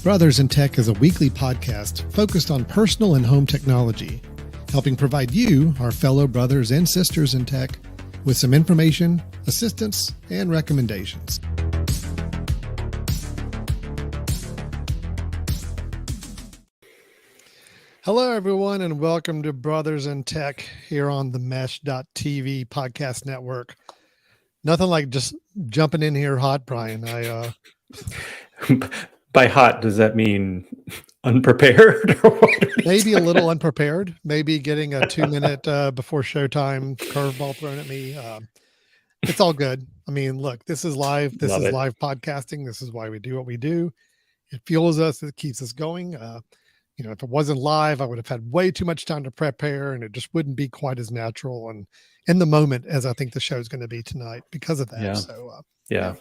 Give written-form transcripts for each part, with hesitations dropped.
Brothers in Tech is a weekly podcast focused on personal and home technology, helping provide you, our fellow brothers and sisters in tech, with some information, assistance, and recommendations. Hello, everyone, and welcome to Brothers in Tech here on the Mesh.tv podcast network. Nothing like just jumping in here hot, Brian. By hot, does that mean unprepared? Or what? Maybe a little unprepared, maybe getting a 2-minute before showtime curveball thrown at me. It's all good. I mean, look, this is live. This is live podcasting. This is why we do what we do. It fuels us. It keeps us going. If it wasn't live, I would have had way too much time to prepare, and it just wouldn't be quite as natural and in the moment as I think the show is going to be tonight because of that. Yeah. So, yeah.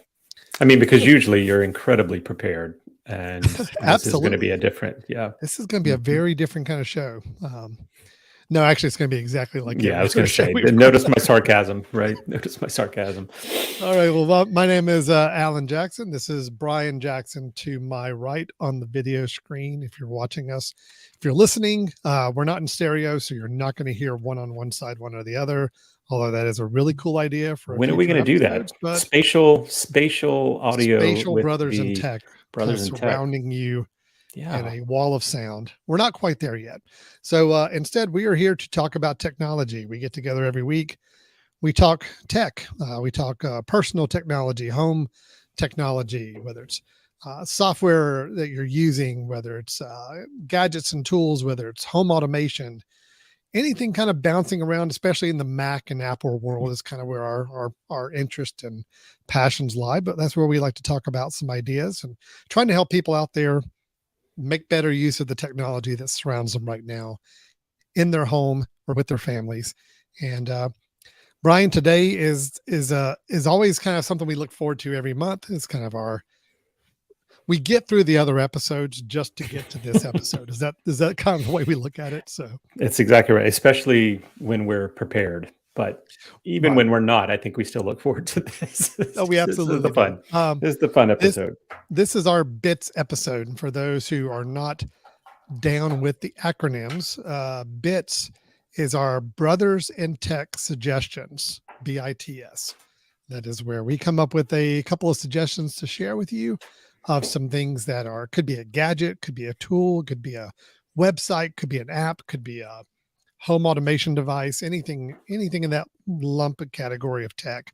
I mean, because usually you're incredibly prepared, and this is going to be a different, This is going to be a very different kind of show. No, actually, it's going to be exactly like I was going to say. Notice my sarcasm, right? Notice my sarcasm. All right. Well, my name is Alan Jackson. This is Brian Jackson to my right on the video screen. If you're watching us, if you're listening, we're not in stereo, so you're not going to hear one on one side, one or the other. Although that is a really cool idea for. When are we going to do that? Spatial audio. Spatial brothers in tech. Brothers in surrounding you. Yeah. And a wall of sound. We're not quite there yet. So instead, we are here to talk about technology. We get together every week. We talk tech. We talk personal technology, home technology, whether it's software that you're using, whether it's gadgets and tools, whether it's home automation, anything kind of bouncing around, especially in the Mac and Apple world is kind of where our interest and passions lie. But that's where we like to talk about some ideas and trying to help people out there make better use of the technology that surrounds them right now in their home or with their families. And Brian, today is always kind of something we look forward to every month. It's kind of we get through the other episodes just to get to this episode. Is that kind of the way we look at it? So it's exactly right, especially when we're prepared. But even when we're not, I think we still look forward to this. Oh, we absolutely this is the fun. This is the fun episode. This is our BiTS episode. And for those who are not down with the acronyms, BiTS is our Brothers in Tech Suggestions, BiTS. That is where we come up with a couple of suggestions to share with you of some things that could be a gadget, could be a tool, could be a website, could be an app, could be a home automation device, anything in that lump category of tech,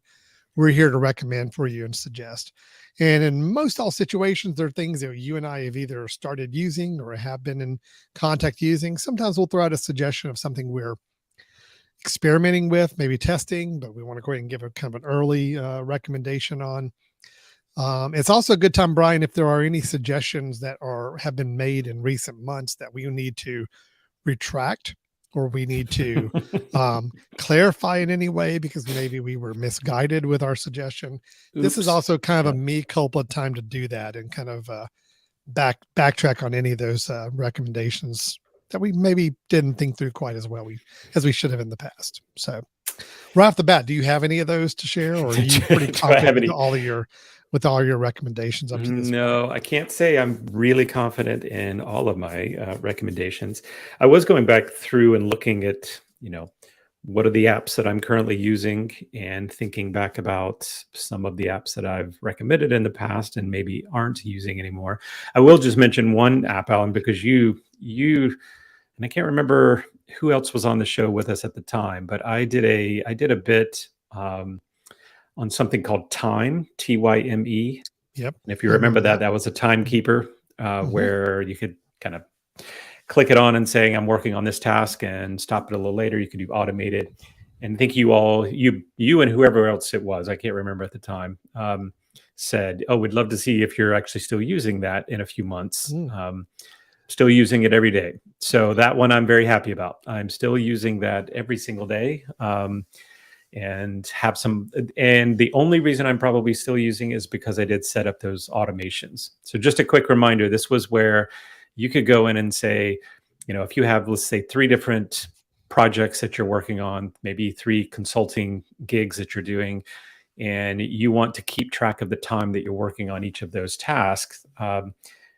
we're here to recommend for you and suggest. And in most all situations, there are things that you and I have either started using or have been in contact using. Sometimes we'll throw out a suggestion of something we're experimenting with, maybe testing, but we want to go ahead and give a kind of an early recommendation on. It's also a good time, Brian, if there are any suggestions that have been made in recent months that we need to retract, or we need to clarify in any way because maybe we were misguided with our suggestion. Oops. This is also kind of a mea culpa time to do that and kind of backtrack on any of those recommendations that we maybe didn't think through quite as well as we should have in the past. So right off the bat, do you have any of those to share, or are you pretty confident with all your recommendations up to this point? I can't say I'm really confident in all of my recommendations. I was going back through and looking at, what are the apps that I'm currently using and thinking back about some of the apps that I've recommended in the past and maybe aren't using anymore. I will just mention one app, Alan, because you, and I can't remember who else was on the show with us at the time, but I did a bit on something called Time, Tyme. Yep. And if you remember that was a timekeeper where you could kind of click it on and saying, I'm working on this task, and stop it a little later. You could do automated. And I think you and whoever else it was, I can't remember at the time, said, we'd love to see if you're actually still using that in a few months. Still using it every day. So that one I'm very happy about. I'm still using that every single day. And the only reason I'm probably still using is because I did set up those automations. So just a quick reminder, this was where you could go in and say, if you have, let's say, 3 different projects that you're working on, maybe 3 consulting gigs that you're doing, and you want to keep track of the time that you're working on each of those tasks,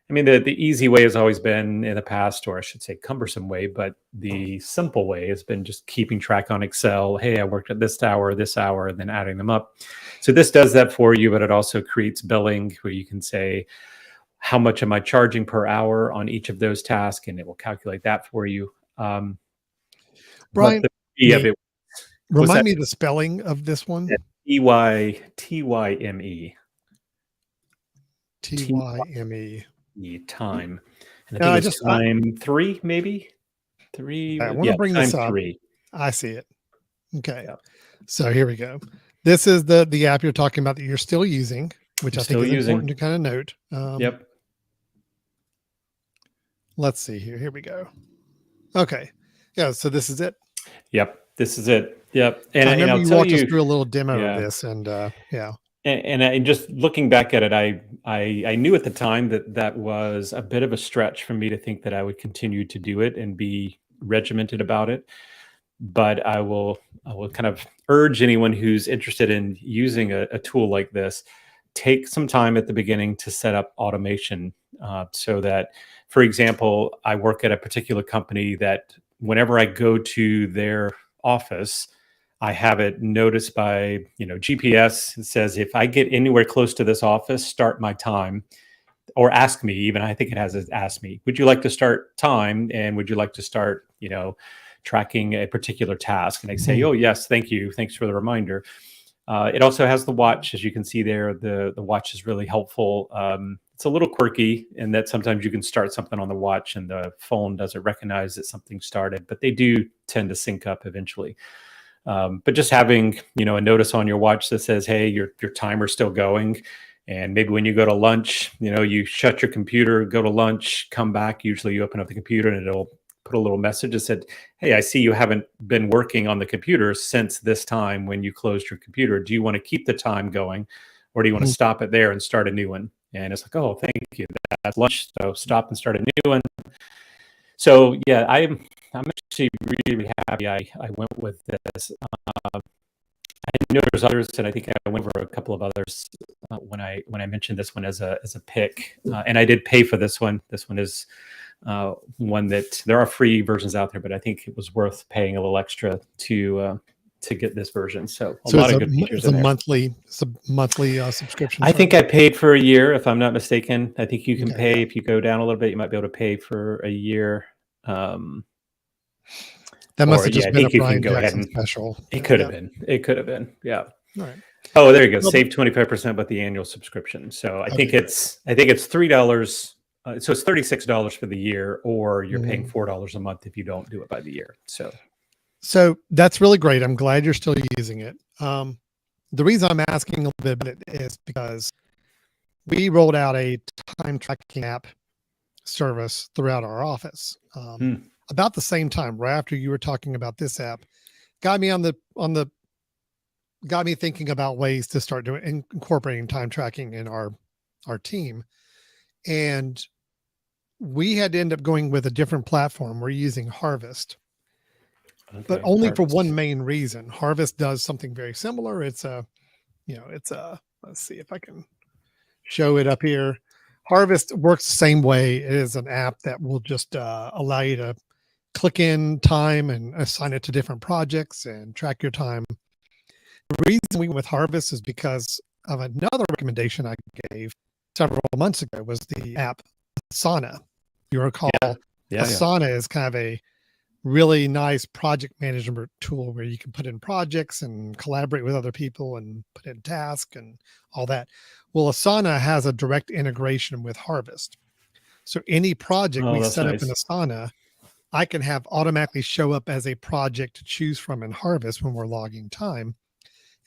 I mean, the easy way has always been in the past, or I should say cumbersome way, but the simple way has been just keeping track on Excel. Hey, I worked at this hour, and then adding them up. So this does that for you, but it also creates billing where you can say, how much am I charging per hour on each of those tasks? And it will calculate that for you. But Brian, the key of it was remind that me the spelling of this one. TYME. TYME. Time. And I think it was time 3, maybe 3. I want to bring time this up. 3. I see it. Okay. Yeah. So here we go. This is the app you're talking about that you're still using, which I think is important to kind of note. Yep. Let's see here. Here we go. Okay. Yeah. So this is it. Yep. This is it. Yep. And I remember I'll you tell walked us you through a little demo of this, and yeah. And just looking back at it, I knew at the time that was a bit of a stretch for me to think that I would continue to do it and be regimented about it. But I will kind of urge anyone who's interested in using a tool like this, take some time at the beginning to set up automation so that, for example, I work at a particular company that whenever I go to their office, I have it noticed by, GPS. It says, if I get anywhere close to this office, start my time, or ask me. Even I think it has asked me, would you like to start time? And would you like to start, tracking a particular task? And I say, oh, yes, thank you. Thanks for the reminder. It also has the watch, as you can see there. The watch is really helpful. It's a little quirky in that sometimes you can start something on the watch and the phone doesn't recognize that something started, but they do tend to sync up eventually. But just having, a notice on your watch that says, hey, your timer's still going. And maybe when you go to lunch, you shut your computer, go to lunch, come back. Usually you open up the computer and it'll put a little message that said, hey, I see you haven't been working on the computer since this time when you closed your computer. Do you want to keep the time going, or do you want to stop it there and start a new one? And it's like, oh, thank you. That's lunch. So stop and start a new one. So yeah, I'm actually really happy I went with this. I know there's others, and I think I went over a couple of others when I mentioned this one as a pick, and I did pay for this one. This one is one that there are free versions out there, but I think it was worth paying a little extra to get this version. So a lot of good features. It's a monthly subscription. I think I paid for a year, if I'm not mistaken. I think you can pay if you go down a little bit. You might be able to pay for a year. That must have just been a Brian Jackson special. It could have been. It could have been. Yeah. All right. Oh, there you go. Save 25%, but the annual subscription. So I think it's $3. So it's $36 for the year, or you're paying $4 a month if you don't do it by the year. So that's really great. I'm glad you're still using it. The reason I'm asking a little bit about it is because we rolled out a time tracking app service throughout our office. About the same time, right after you were talking about this app, got me thinking about ways to start incorporating time tracking in our team. And we had to end up going with a different platform. We're using Harvest, but only for one main reason. Harvest does something very similar. It's let's see if I can show it up here. Harvest works the same way. It is an app that will just allow you to click in time and assign it to different projects and track your time. The reason we went with Harvest is because of another recommendation I gave several months ago was the app Asana. You recall, Asana is kind of a really nice project management tool where you can put in projects and collaborate with other people and put in tasks and all that. Well, Asana has a direct integration with Harvest. So any project we set up in Asana, I can have automatically show up as a project to choose from in Harvest when we're logging time.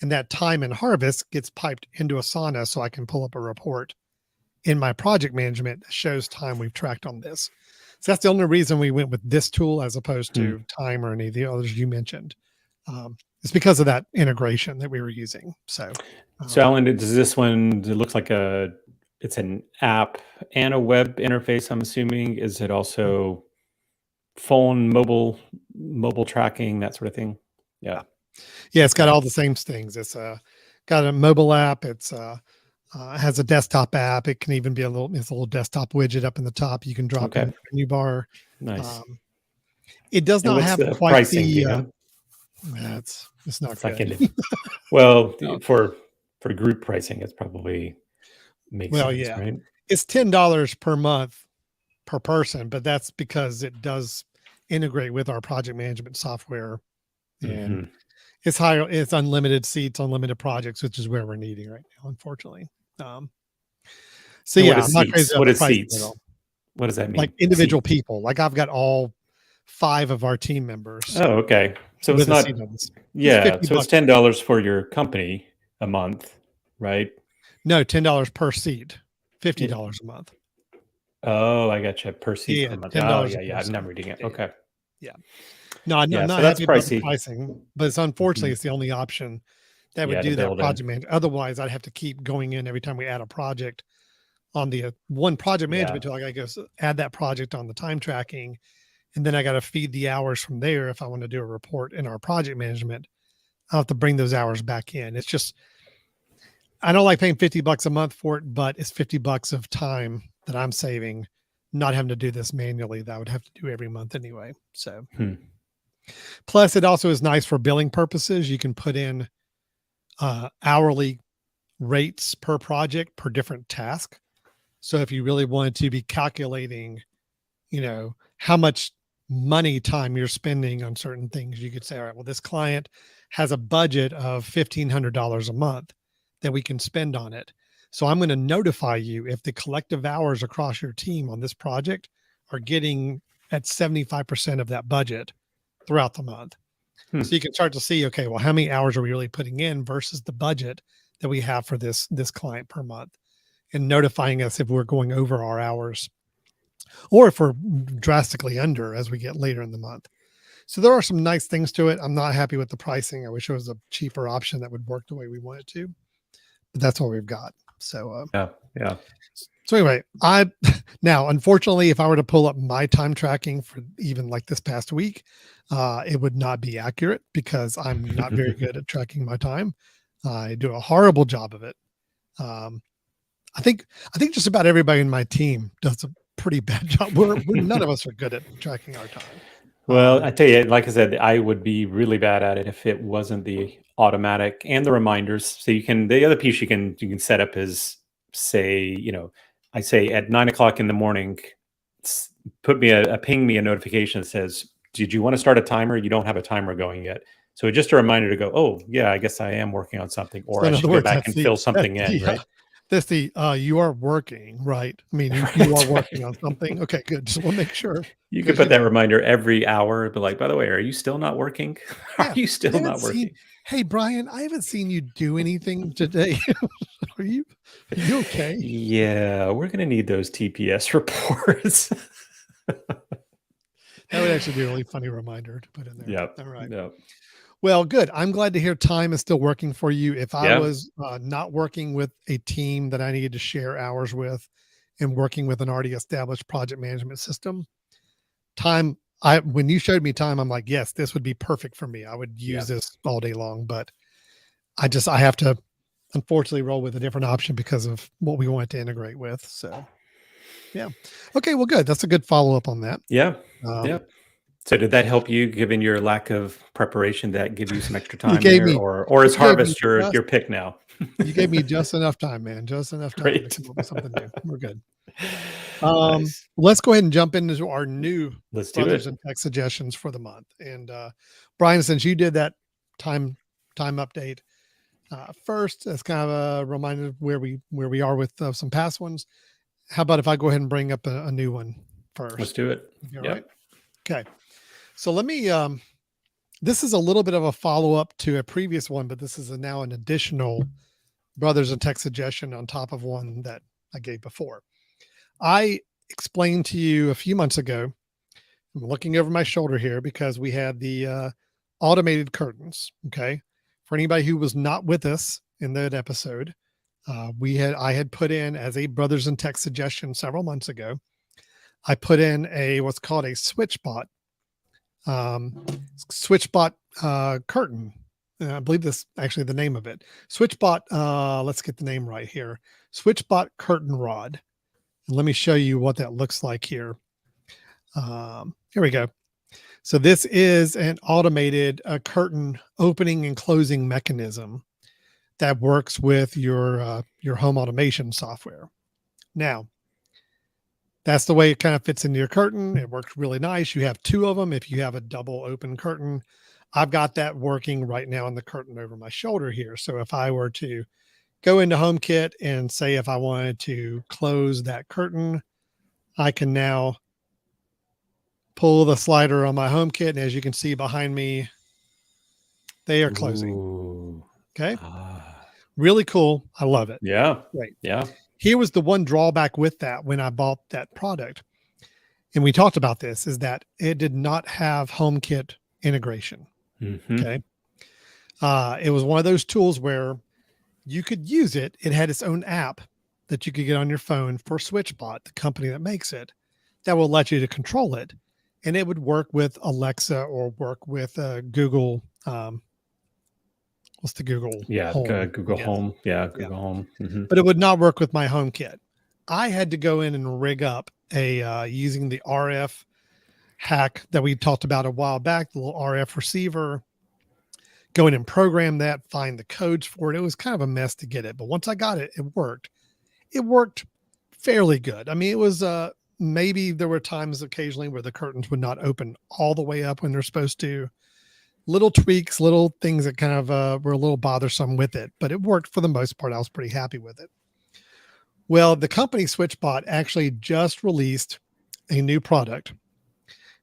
And that time in Harvest gets piped into Asana so I can pull up a report in my project management that shows time we've tracked on this. So that's the only reason we went with this tool as opposed to time or any of the others you mentioned. It's because of that integration that we were using. So Alan, does this one, it looks like it's an app and a web interface, I'm assuming. Is it also phone, mobile tracking, that sort of thing? Yeah, it's got all the same things. It's got a mobile app. It's It has a desktop app. It can even be it's a little desktop widget up in the top. You can drop in Okay. the menu bar. Nice. It does And not what's have the quite pricing? Do the, you know? it's not It's like good. well, No. for group pricing, it's probably makes Well, sense, yeah, right? it's $10 per month per person, but that's because it does integrate with our project management software, and Hmm. it's higher. It's unlimited seats, unlimited projects, which is where we're needing right now, unfortunately. Um, so And what yeah, is I'm not crazy seats? about What the is pricing at seats? all. What does that Like mean? individual Seats. people, like I've got all 5 of our team members Oh, okay. So it's with a not. seat on this. It's Yeah. 50 So it's bucks. $10 for your company a month, right? No, $10 per seat, It, $50 a month. oh, I gotcha. Per seat Yeah, per month. Oh, $10 a yeah, yeah. I'm person. not reading it. Yeah, yeah, Okay. yeah. No, I'm Yeah. not So that's happy about the pricey. pricing, but it's Hmm. unfortunately it's the only option that would Yeah, to do that build in. project management. Otherwise, I'd have to keep going in every time we add a project on the one project Yeah. management tool. I got to go add that project on the time tracking, and then I got to feed the hours from there. If I want to do a report in our project management, I'll have to bring those hours back in. It's just, I don't like paying $50 a month for it, but it's $50 of time that I'm saving, not having to do this manually that I would have to do every month anyway. So, Hmm. plus it also is nice for billing purposes. You can put in hourly rates per project per different task. So if you really wanted to be calculating, how much money time you're spending on certain things, you could say, all right, well, this client has a budget of $1,500 a month that we can spend on it. So I'm going to notify you if the collective hours across your team on this project are getting at 75% of that budget throughout the month. Hmm. So you can start to see, okay, well, how many hours are we really putting in versus the budget that we have for this client per month, and notifying us if we're going over our hours or if we're drastically under as we get later in the month. So there are some nice things to it. I'm not happy with the pricing. I wish it was a cheaper option that would work the way we want it to, but that's what we've got. So, Yeah. Yeah. so anyway, now, unfortunately, if I were to pull up my time tracking for even like this past week, it would not be accurate because I'm not very good at tracking my time. I do a horrible job of it. Um, I think just about everybody in my team does a pretty bad job. We're none of us are good at tracking our time. Well, I tell you, like I said, I would be really bad at it if it wasn't the automatic and the reminders. So the other piece you can set up is say, I say at 9 o'clock in the morning, put me a ping me a notification that says, "Did you want to start a timer? You don't have a timer going yet." So just a reminder to go, "Oh yeah, I guess I am working on something, or So I in other should go words, back and fill something in." Right? you are working, right? I mean, you are Right. working on something. Okay, good. Just want to make sure You could because put that reminder every hour, but like, by the way, are you still not working? Are yeah, you I still haven't not seen. working? Hey, Brian, I haven't seen you do anything today. Are you okay? Yeah, we're gonna need those TPS reports. That would actually be a really funny reminder to put in there. Yep. All right. Yep. Well, good. I'm glad to hear time is still working for you. If I Yeah. was not working with a team that I needed to share hours with and working with an already established project management system, time, when you showed me time, I'm like, yes, this would be perfect for me. I would use Yep. this all day long, but I have to unfortunately roll with a different option because of what we wanted to integrate with. So, yeah. Okay. Well, good. That's a good follow up on that. Yeah. Um, Yep. So did that help you, given your lack of preparation, that give you some extra you time gave there, me, or is you gave me harvest your just your pick now? You gave me just enough time, man. Just enough time to Great. come up with something new. We're good. Nice. Let's go ahead and jump into our new Let's do brothers it. and tech suggestions for the month. And Brian, since you did that time update first, as kind of a reminder of where we are with some past ones. How about if I go ahead and bring up a new one Let's first? do it. All right. Yep. Okay. So let me. This is a little bit of a follow up to a previous one, but this is now an additional brothers and tech suggestion on top of one that I gave before. I explained to you a few months ago. I'm looking over my shoulder here because we had the automated curtains. Okay, for anybody who was not with us in that episode, I had put in as a brothers and tech suggestion several months ago. I put in what's called a switchbot curtain I believe this actually the name of it. SwitchBot. Let's get the name right here. SwitchBot curtain rod. And let me show you what that looks like here. Here we go. So this is an automated curtain opening and closing mechanism that works with your home automation software. Now, that's the way it kind of fits into your curtain. It works really nice. You have two of them if you have a double open curtain. I've got that working right now in the curtain over my shoulder here. So if I were to go into HomeKit and say if I wanted to close that curtain, I can now pull the slider on my HomeKit. And as you can see behind me, they are closing. Ooh. Okay. Really cool. I love it. Yeah. Great. Yeah. Here was the one drawback with that when I bought that product. And we talked about this, is that it did not have HomeKit integration. Mm-hmm. Okay. It was one of those tools where you could use it. It had its own app that you could get on your phone for SwitchBot, the company that makes it, that will let you to control it. And it would work with Alexa or work with Google. What's the Google? Yeah. Home? Google Home. Yeah. Google Home. Mm-hmm. But it would not work with my HomeKit. I had to go in and rig up a using the RF hack that we talked about a while back, the little RF receiver, go in and program that, find the codes for it. It was kind of a mess to get it, but once I got it, it worked. It worked fairly good. I mean, it was maybe there were times occasionally where the curtains would not open all the way up when they're supposed to. Little tweaks, little things that kind of were a little bothersome with it, but it worked for the most part. I was pretty happy with it. Well, the company SwitchBot actually just released a new product,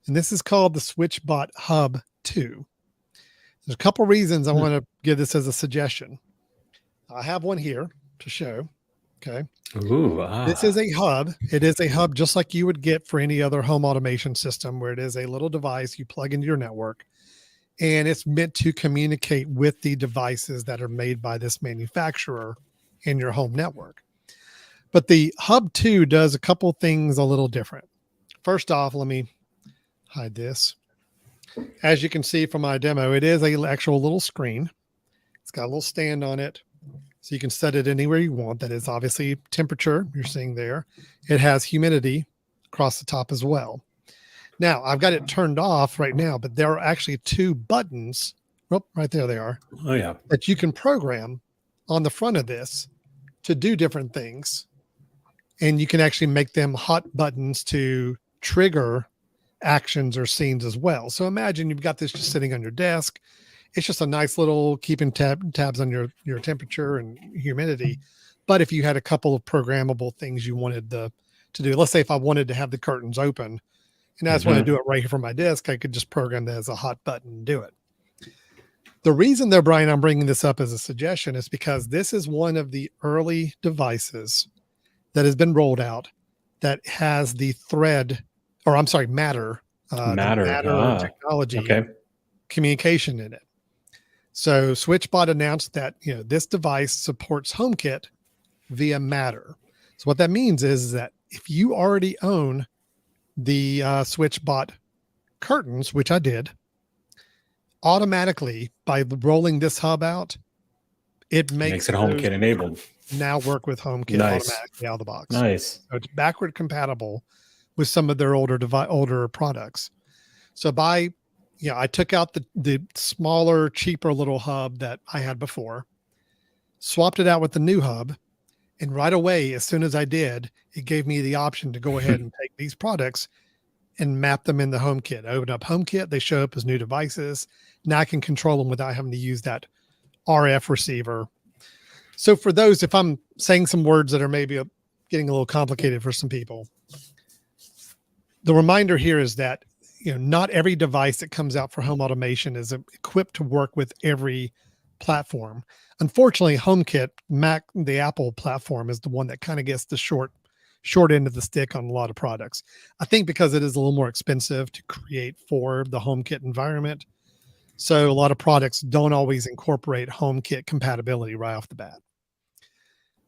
and this is called the SwitchBot Hub 2. There's a couple reasons I want to give this as a suggestion. I have one here to show. Okay. Ooh, This is a hub. It is a hub just like you would get for any other home automation system, where it is a little device you plug into your network, and it's meant to communicate with the devices that are made by this manufacturer in your home network. But the Hub 2 does a couple things a little different. First off, let me hide this. As you can see from my demo, it is an actual little screen. It's got a little stand on it, so you can set it anywhere you want. That is obviously temperature you're seeing there. It has humidity across the top as well. Now, I've got it turned off right now, but there are actually two buttons. Oh, right there they are. Oh, yeah. That you can program on the front of this to do different things. And you can actually make them hot buttons to trigger actions or scenes as well. So imagine you've got this just sitting on your desk. It's just a nice little keeping tabs on your temperature and humidity. But if you had a couple of programmable things you wanted to do, let's say if I wanted to have the curtains open and I just want to do it right here from my desk, I could just program that as a hot button and do it. The reason though, Brian, I'm bringing this up as a suggestion is because this is one of the early devices that has been rolled out that has the Matter technology communication in it. So SwitchBot announced that this device supports HomeKit via Matter. So what that means is that if you already own the SwitchBot curtains, which I did, automatically by rolling this hub out, it makes it HomeKit enabled. Now work with HomeKit automatically out of the box. Nice. So it's backward compatible with some of their older products. So I took out the smaller, cheaper little hub that I had before, swapped it out with the new hub, and right away, as soon as I did, it gave me the option to go ahead and take these products and map them in the HomeKit. I open up HomeKit, they show up as new devices. Now I can control them without having to use that RF receiver. So for those, if I'm saying some words that are maybe getting a little complicated for some people, the reminder here is that not every device that comes out for home automation is equipped to work with every platform. Unfortunately, HomeKit, the Apple platform, is the one that kind of gets the short end of the stick on a lot of products. I think because it is a little more expensive to create for the HomeKit environment. So a lot of products don't always incorporate HomeKit compatibility right off the bat.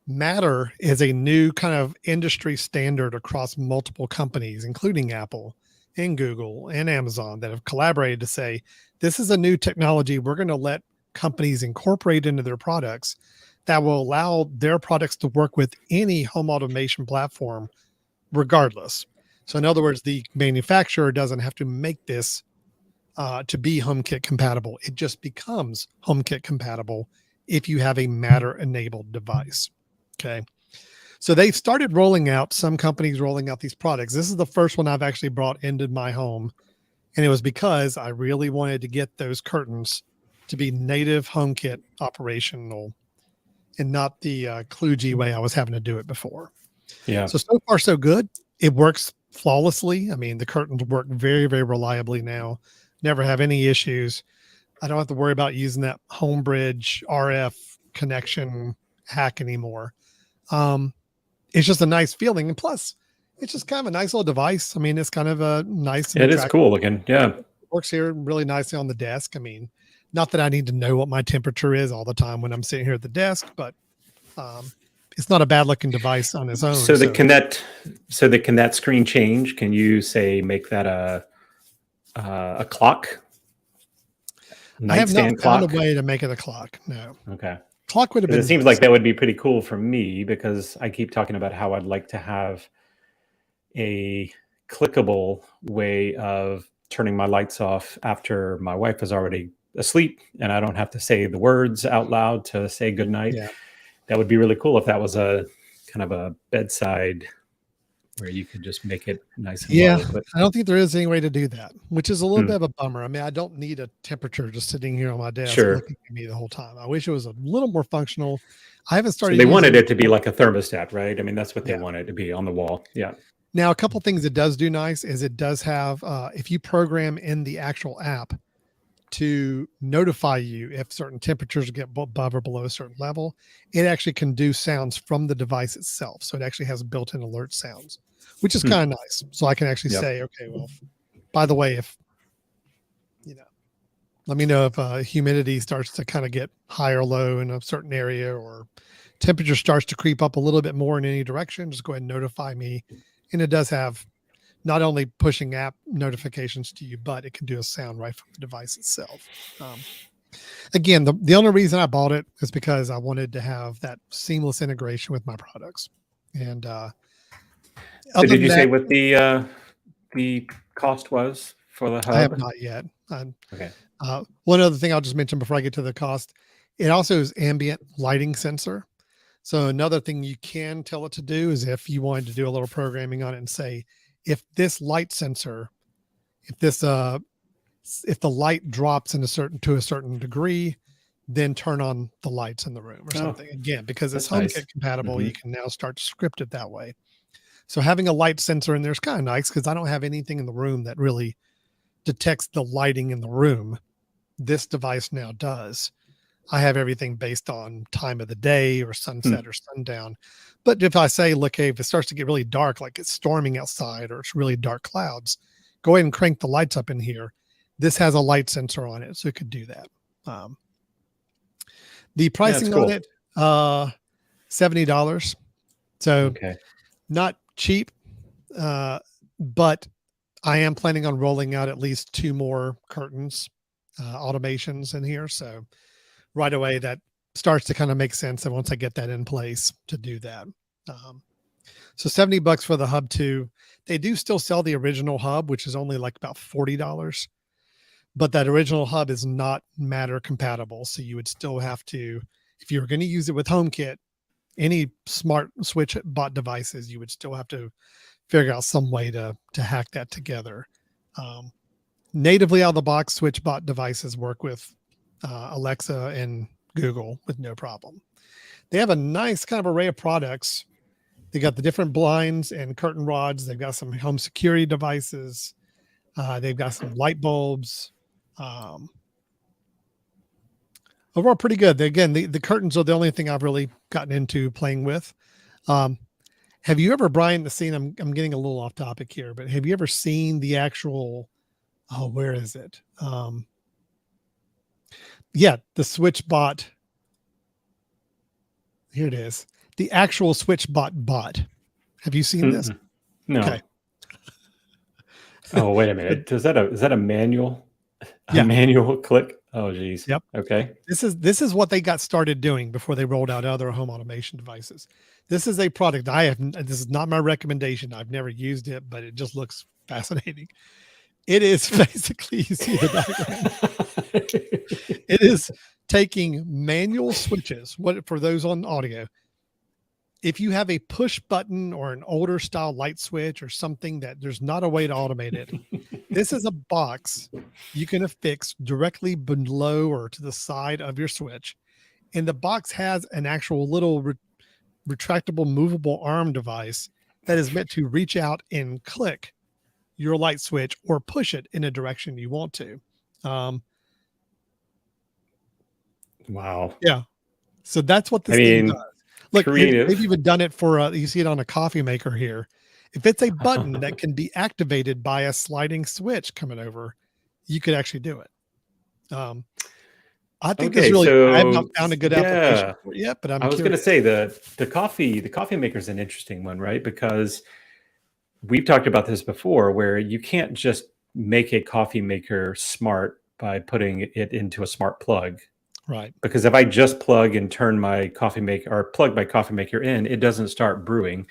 Matter is a new kind of industry standard across multiple companies, including Apple and Google and Amazon, that have collaborated to say, this is a new technology. We're going to let companies incorporate into their products that will allow their products to work with any home automation platform regardless. So in other words, the manufacturer doesn't have to make this to be HomeKit compatible. It just becomes HomeKit compatible if you have a Matter enabled device. Okay. So they've started rolling out, some companies rolling out these products. This is the first one I've actually brought into my home. And it was because I really wanted to get those curtains to be native HomeKit operational and not the kludgy way I was having to do it before. Yeah. So far, so good. It works flawlessly. I mean, the curtains work very, very reliably now. Never have any issues. I don't have to worry about using that Homebridge RF connection hack anymore. It's just a nice feeling. And plus, it's just kind of a nice little device. I mean, it's kind of a nice and It is cool looking. Yeah. Works here really nicely on the desk. I mean, not that I need to know what my temperature is all the time when I'm sitting here at the desk, but it's not a bad looking device on its own. So can that screen change? Can you say make that a clock? I have not found a way to make it a clock. No. Okay. Clock would have been. It seems like that would be pretty cool for me because I keep talking about how I'd like to have a clickable way of turning my lights off after my wife is already asleep and I don't have to say the words out loud to say goodnight. Yeah. That would be really cool if that was a kind of a bedside where you could just make it nice and low. But I don't think there is any way to do that, which is a little bit of a bummer. I mean, I don't need a temperature just sitting here on my desk looking at me the whole time. I wish it was a little more functional. I haven't started. So they wanted it to be like a thermostat, right? I mean, that's what they wanted it to be on the wall. Yeah. Now, a couple things it does do nice is it does have, if you program in the actual app to notify you if certain temperatures get above or below a certain level, it actually can do sounds from the device itself. So it actually has built-in alert sounds, which is kind of nice. So I can actually say, okay, well, by the way, if, let me know if humidity starts to kind of get high or low in a certain area, or temperature starts to creep up a little bit more in any direction, just go ahead and notify me. And it does have not only pushing app notifications to you, but it can do a sound right from the device itself. Again, the only reason I bought it is because I wanted to have that seamless integration with my products. And so did you say what the cost was for the hub? I have not yet. Okay. One other thing I'll just mention before I get to the cost, it also is ambient lighting sensor. So another thing you can tell it to do is if you wanted to do a little programming on it and say, if this light sensor, if the light drops to a certain degree, then turn on the lights in the room or something. Again, because it's HomeKit compatible, you can now start to script it that way. So having a light sensor in there is kind of nice because I don't have anything in the room that really detects the lighting in the room. This device now does. I have everything based on time of the day or sunset or sundown. But if I say, look, hey, if it starts to get really dark, like it's storming outside or it's really dark clouds, go ahead and crank the lights up in here. This has a light sensor on it, so it could do that. The pricing on it, $70. So not cheap, but I am planning on rolling out at least 2 more curtains, automations in here. So right away, that starts to kind of make sense. And once I get that in place to do that. So $70 for the Hub 2. They do still sell the original Hub, which is only like about $40. But that original Hub is not Matter compatible. So you would still have to, if you were going to use it with HomeKit, any smart switch bot devices, you would still have to figure out some way to hack that together. Natively out of the box, switch bot devices work with Alexa and Google with no problem. They have a nice kind of array of products. They got the different blinds and curtain rods. They've got some home security devices. They've got some light bulbs. Overall, pretty good. Again, the curtains are the only thing I've really gotten into playing with. Have you ever, Brian, seen, I'm getting a little off topic here, but have you ever seen the actual, where is it? The switch bot. Here it is. The actual switch bot. Have you seen this? No. Okay. Oh, wait a minute. Is that a manual? A manual click? Oh, geez. Yep. Okay. This is what they got started doing before they rolled out other home automation devices. This is a product this is not my recommendation. I've never used it, but it just looks fascinating. It is basically, you see the diagram. It is taking manual switches. What for those on audio? If you have a push button or an older style light switch or something that there's not a way to automate it, this is a box you can affix directly below or to the side of your switch. And the box has an actual little retractable movable arm device that is meant to reach out and click your light switch or push it in a direction you want to. Wow. Yeah. So that's what I this thing does. mean, Look, creative. they've even done it for, you see it on a coffee maker here. If it's a button that can be activated by a sliding switch coming over, you could actually do it. I think this Okay, really, I have not so found a good application yeah, for it yet, but I'm I was going to curious. say the coffee maker is an interesting one, right? Because we've talked about this before, where you can't just make a coffee maker smart by putting it into a smart plug. Right. Because if I just plug and turn my coffee maker or plug my coffee maker in, it doesn't start brewing.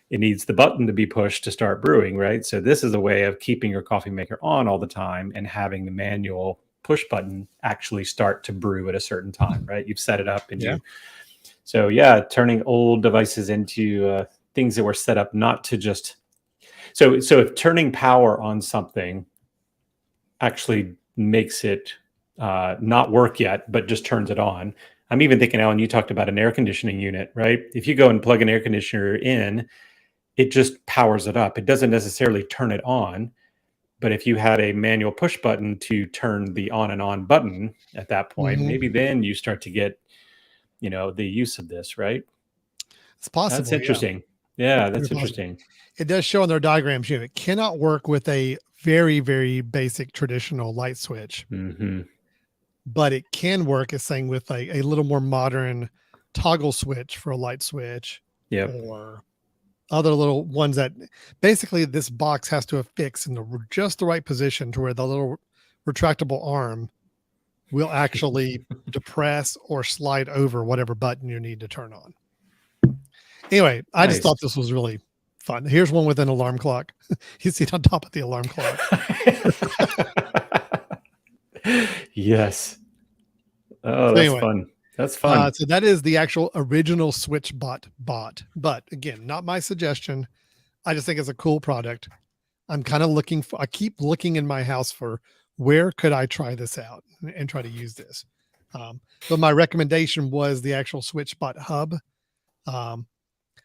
It needs the button to be pushed to start brewing, right? So this is a way of keeping your coffee maker on all the time and having the manual push button actually start to brew at a certain time, right? You've set it up and Yeah. so yeah, turning old devices into things that were set up not to just, so if turning power on something actually makes it not work yet, but just turns it on. I'm even thinking, Alan, you talked about an air conditioning unit, right? If you go and plug an air conditioner in, it just powers it up. It doesn't necessarily turn it on. But if you had a manual push button to turn the on and on button at that point, maybe then you start to get, the use of this, right? It's That's possible. Yeah. interesting. Yeah, Very that's possible. interesting. It does show on their diagrams, it cannot work with a very, very basic traditional light switch, but it can work, as saying, with a little more modern toggle switch for a light switch, or other little ones that basically this box has to affix in just the right position to where the little retractable arm will actually depress or slide over whatever button you need to turn on. Anyway, I just thought this was really fun. Here's one with an alarm clock. You see it on top of the alarm clock. Yes. Oh, So that's anyway, fun. That's fun. So that is the actual original SwitchBot bot. But again, not my suggestion. I just think it's a cool product. I'm kind of I keep looking in my house for where could I try this out and try to use this. But my recommendation was the actual SwitchBot hub.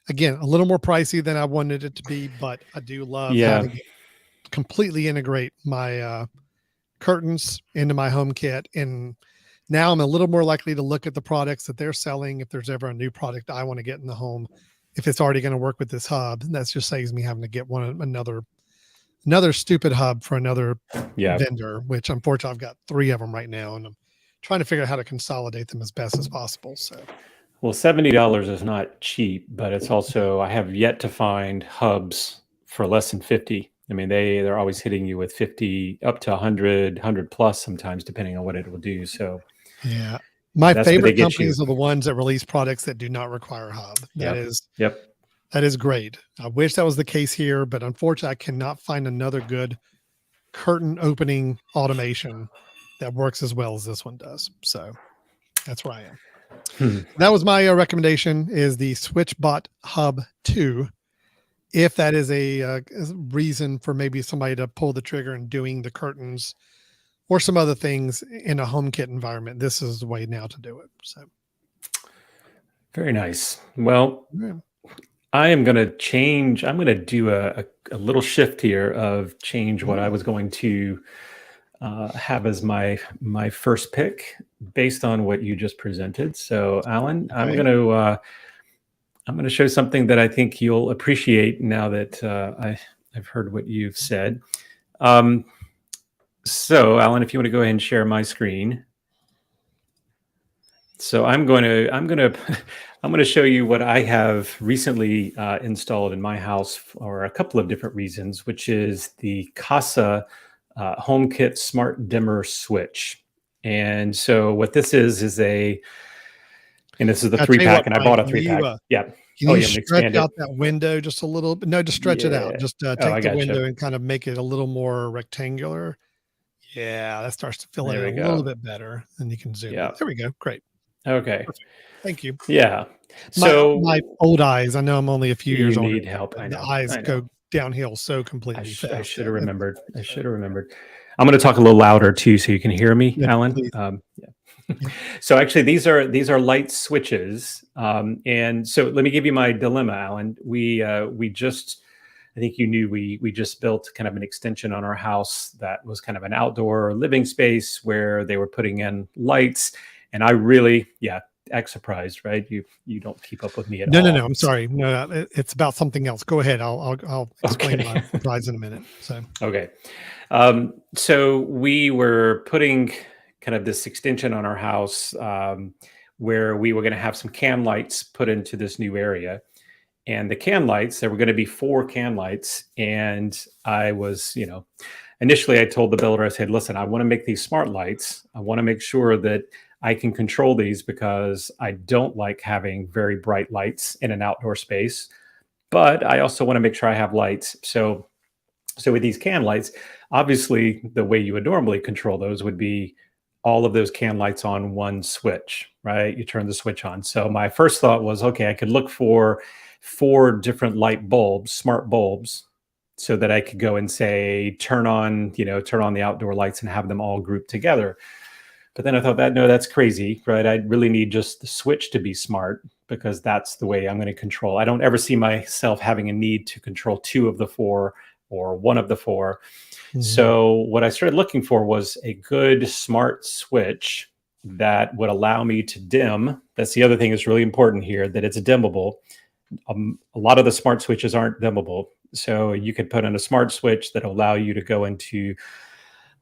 Again, a little more pricey than I wanted it to be, but I do love having it completely integrate my curtains into my home kit. And now I'm a little more likely to look at the products that they're selling. If there's ever a new product I want to get in the home, if it's already going to work with this hub, that just saves me having to get another stupid hub for another vendor, which unfortunately I've got 3 of them right now. And I'm trying to figure out how to consolidate them as best as possible. So, well, $70 is not cheap, but it's also, I have yet to find hubs for less than 50. I mean, they're always hitting you with 50 up to 100 plus sometimes, depending on what it will do. So yeah, my favorite companies are the ones that release products that do not require a hub. That is great. I wish that was the case here, but unfortunately I cannot find another good curtain opening automation that works as well as this one does. So that's where I am. That was my recommendation, is the SwitchBot Hub 2. If that is a reason for maybe somebody to pull the trigger and doing the curtains or some other things in a HomeKit environment, this is the way now to do it. So very nice. Well, I am going to change. I'm going to do a little shift here of change what I was going to have as my first pick based on what you just presented. So, Alan, I'm going to show something that I think you'll appreciate now that I've heard what you've said. So, Alan, if you want to go ahead and share my screen. So I'm going to show you what I have recently installed in my house for a couple of different reasons, which is the Casa HomeKit Smart Dimmer Switch. And so what this is and this is the I'll three tell you what, pack, and I Brian, bought a three pack. Yeah. can Oh, you yeah, I'm gonna stretch expand out it. that window just a little bit? No, just stretch it out. Yeah. Just Oh, take I the gotcha. window and kind of make it a little more rectangular. Yeah, that starts to fill it There in we a little go. bit better, and you can zoom in. Yeah. There we go. Great. Okay. Perfect. Thank you. Yeah. My So old eyes, I know I'm only a few you years older need than you, help. but I the know. eyes I know. go downhill so completely I fast should that have it's remembered. I so should have remembered. I'm going to talk a little louder too, so you can hear me, yeah, Alan. please. Yeah. Yeah. So actually, these are light switches, and so let me give you my dilemma, Alan. We just, I think you knew we just built kind of an extension on our house that was kind of an outdoor living space where they were putting in lights, and I really, yeah, act surprised, right? You don't keep up with me at No, no, all. no, I'm sorry. No, it's about something else. Go ahead. I'll explain my Okay. surprise in a minute. So Okay. So we were putting kind of this extension on our house where we were going to have some can lights put into this new area. And the can lights, there were going to be 4 can lights. And I was, initially I told the builder, I said, listen, I want to make these smart lights. I want to make sure that I can control these because I don't like having very bright lights in an outdoor space. But I also want to make sure I have lights. So with these can lights, obviously the way you would normally control those would be all of those can lights on one switch, right? You turn the switch on. So my first thought was, okay, I could look for 4 different light bulbs, smart bulbs, so that I could go and say, turn on the outdoor lights and have them all grouped together. But then I thought that, no, that's crazy, right? I really need just the switch to be smart because that's the way I'm going to control. I don't ever see myself having a need to control 2 of the 4 or 1 of the 4. mhm. So what I started looking for was a good smart switch that would allow me to dim. That's the other thing that's really important here, that it's dimmable. A lot of the smart switches aren't dimmable. So you could put in a smart switch that allow you to go into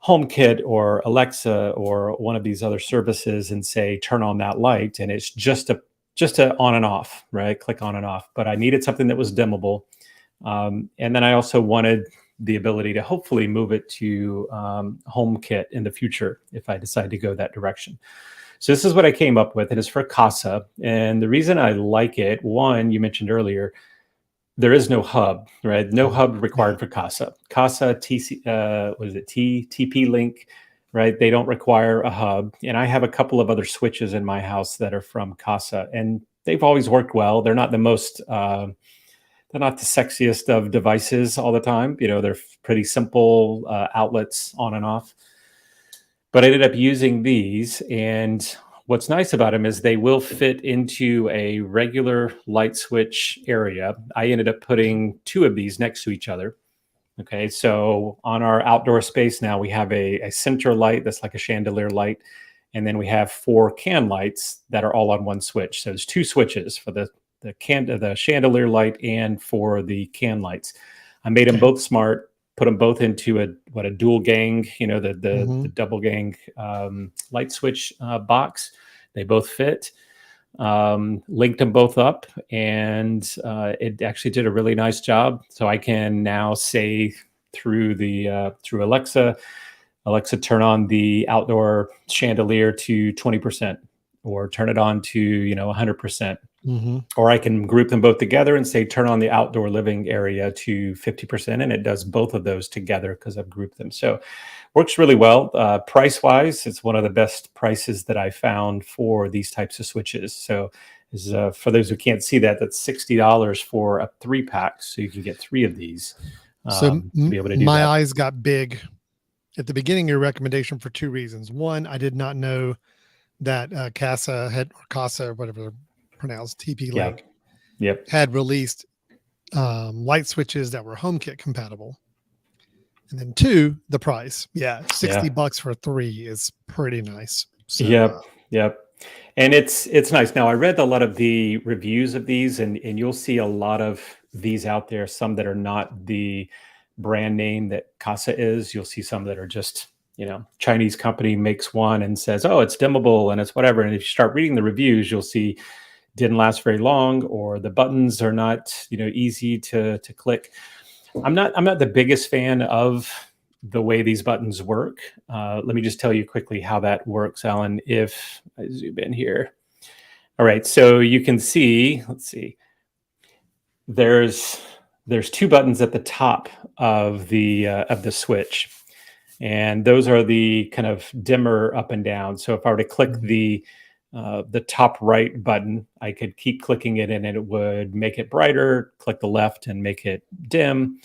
HomeKit or Alexa or one of these other services and say turn on that light, and it's just a on and off, right? Click on and off. But I needed something that was dimmable, and then I also wanted the ability to hopefully move it to HomeKit in the future if I decide to go that direction. So this is what I came up with. It is for Casa, and the reason I like it, one, you mentioned earlier, there is no hub, right? No Mhm. hub Yeah. required for Casa. Casa TC, what is it? TP Link, right? They don't require a hub. And I have a couple of other switches in my house that are from Casa, and they've always worked well. They're not the most, they're not the sexiest of devices all the time. They're pretty simple outlets on and off. But I ended up using these, and what's nice about them is they will fit into a regular light switch area. I ended up Okay. putting 2 of these next to each other. Okay, so on our outdoor space now, we have a center light that's like a chandelier light, and then we have 4 can lights that are all on one switch. So there's 2 switches for the chandelier light and for the can lights. I made them Okay. both smart, put them both into a dual gang, the Mhm. double gang light switch box. They both fit. Linked them both up, and it actually did a really nice job. So I can now say through Alexa, turn on the outdoor chandelier to 20%, or turn it on to 100%. Mhm. Or I can group them both together and say turn on the outdoor living area to 50%, and it does both of those together because I've grouped them. So works really well. Price wise, it's one of the best prices that I found for these types of switches. So for those who can't see that, that's $60 for a 3 pack, so you can get 3 of these So to be able to do my that. eyes got big at the beginning of your recommendation for 2 reasons. One, I did not know that Casa, whatever they're pronounced, TP Yeah. Link Yep. had released light switches that were HomeKit compatible. And then 2, the price. Yeah, Yeah. $60 for 3 is pretty nice. So Yep. Yep. And it's nice. Now I read a lot of the reviews of these, and you'll see a lot of these out there. Some that are not the brand name that Casa is. You'll see some that are just Chinese company makes one and says, oh, it's dimmable and it's whatever. And if you start reading the reviews, you'll see didn't last very long, or the buttons are not easy to click. I'm not the biggest fan of the way these buttons work. Let me just tell you quickly how that works, Alan, if I zoom in here. All right, so you can see, let's see, there's two buttons at the top of the switch, and those are the kind of dimmer up and down. So if I were to click the top right button, I could keep clicking it and it would make it brighter, click the left and make it dim.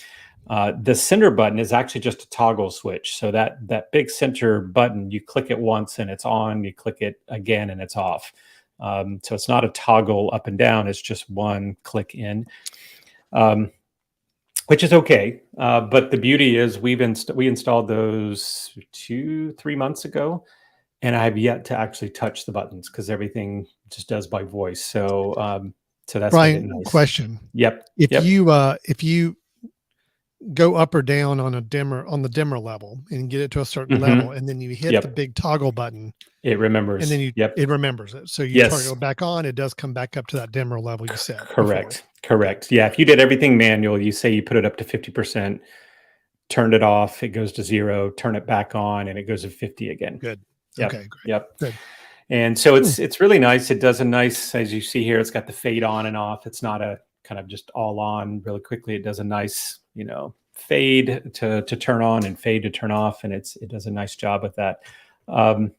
The center button is actually just a toggle switch. So that big center button, you click it once and it's on, you click it again and it's off. So it's not a toggle up and down, it's just one click in, which is okay. But the beauty is we installed those 2-3 months ago, and I've yet to actually touch the buttons because everything just does by voice. So that's Brian, nice. question. Yep. If you go up or down on the dimmer level and get it to a certain level, and then you hit the big toggle button, it remembers. And then it remembers it. So you toggle back on, it does come back up to that dimmer level you set. Correct. Yeah. If you did everything manual, you say you put it up to 50%, turned it off, it goes to 0, turn it back on, and it goes to 50 again. Good. Yep. Okay, great. Yep. Good. And so it's really nice. It does a nice, as you see here, it's got the fade on and off. It's not a kind of just all on really quickly. It does a nice, fade to turn on and fade to turn off. And it does a nice job with that. And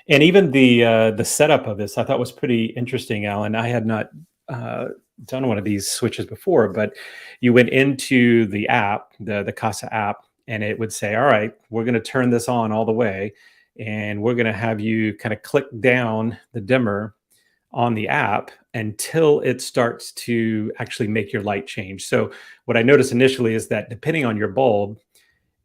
even the setup of this, I thought was pretty interesting, Alan. I had not done one of these switches before, but you went into the app, the Casa app, and it would say, all right, we're going to turn this on all the way. And we're going to have you kind of click down the dimmer on the app until it starts to actually make your light change. So what I noticed initially is that depending on your bulb,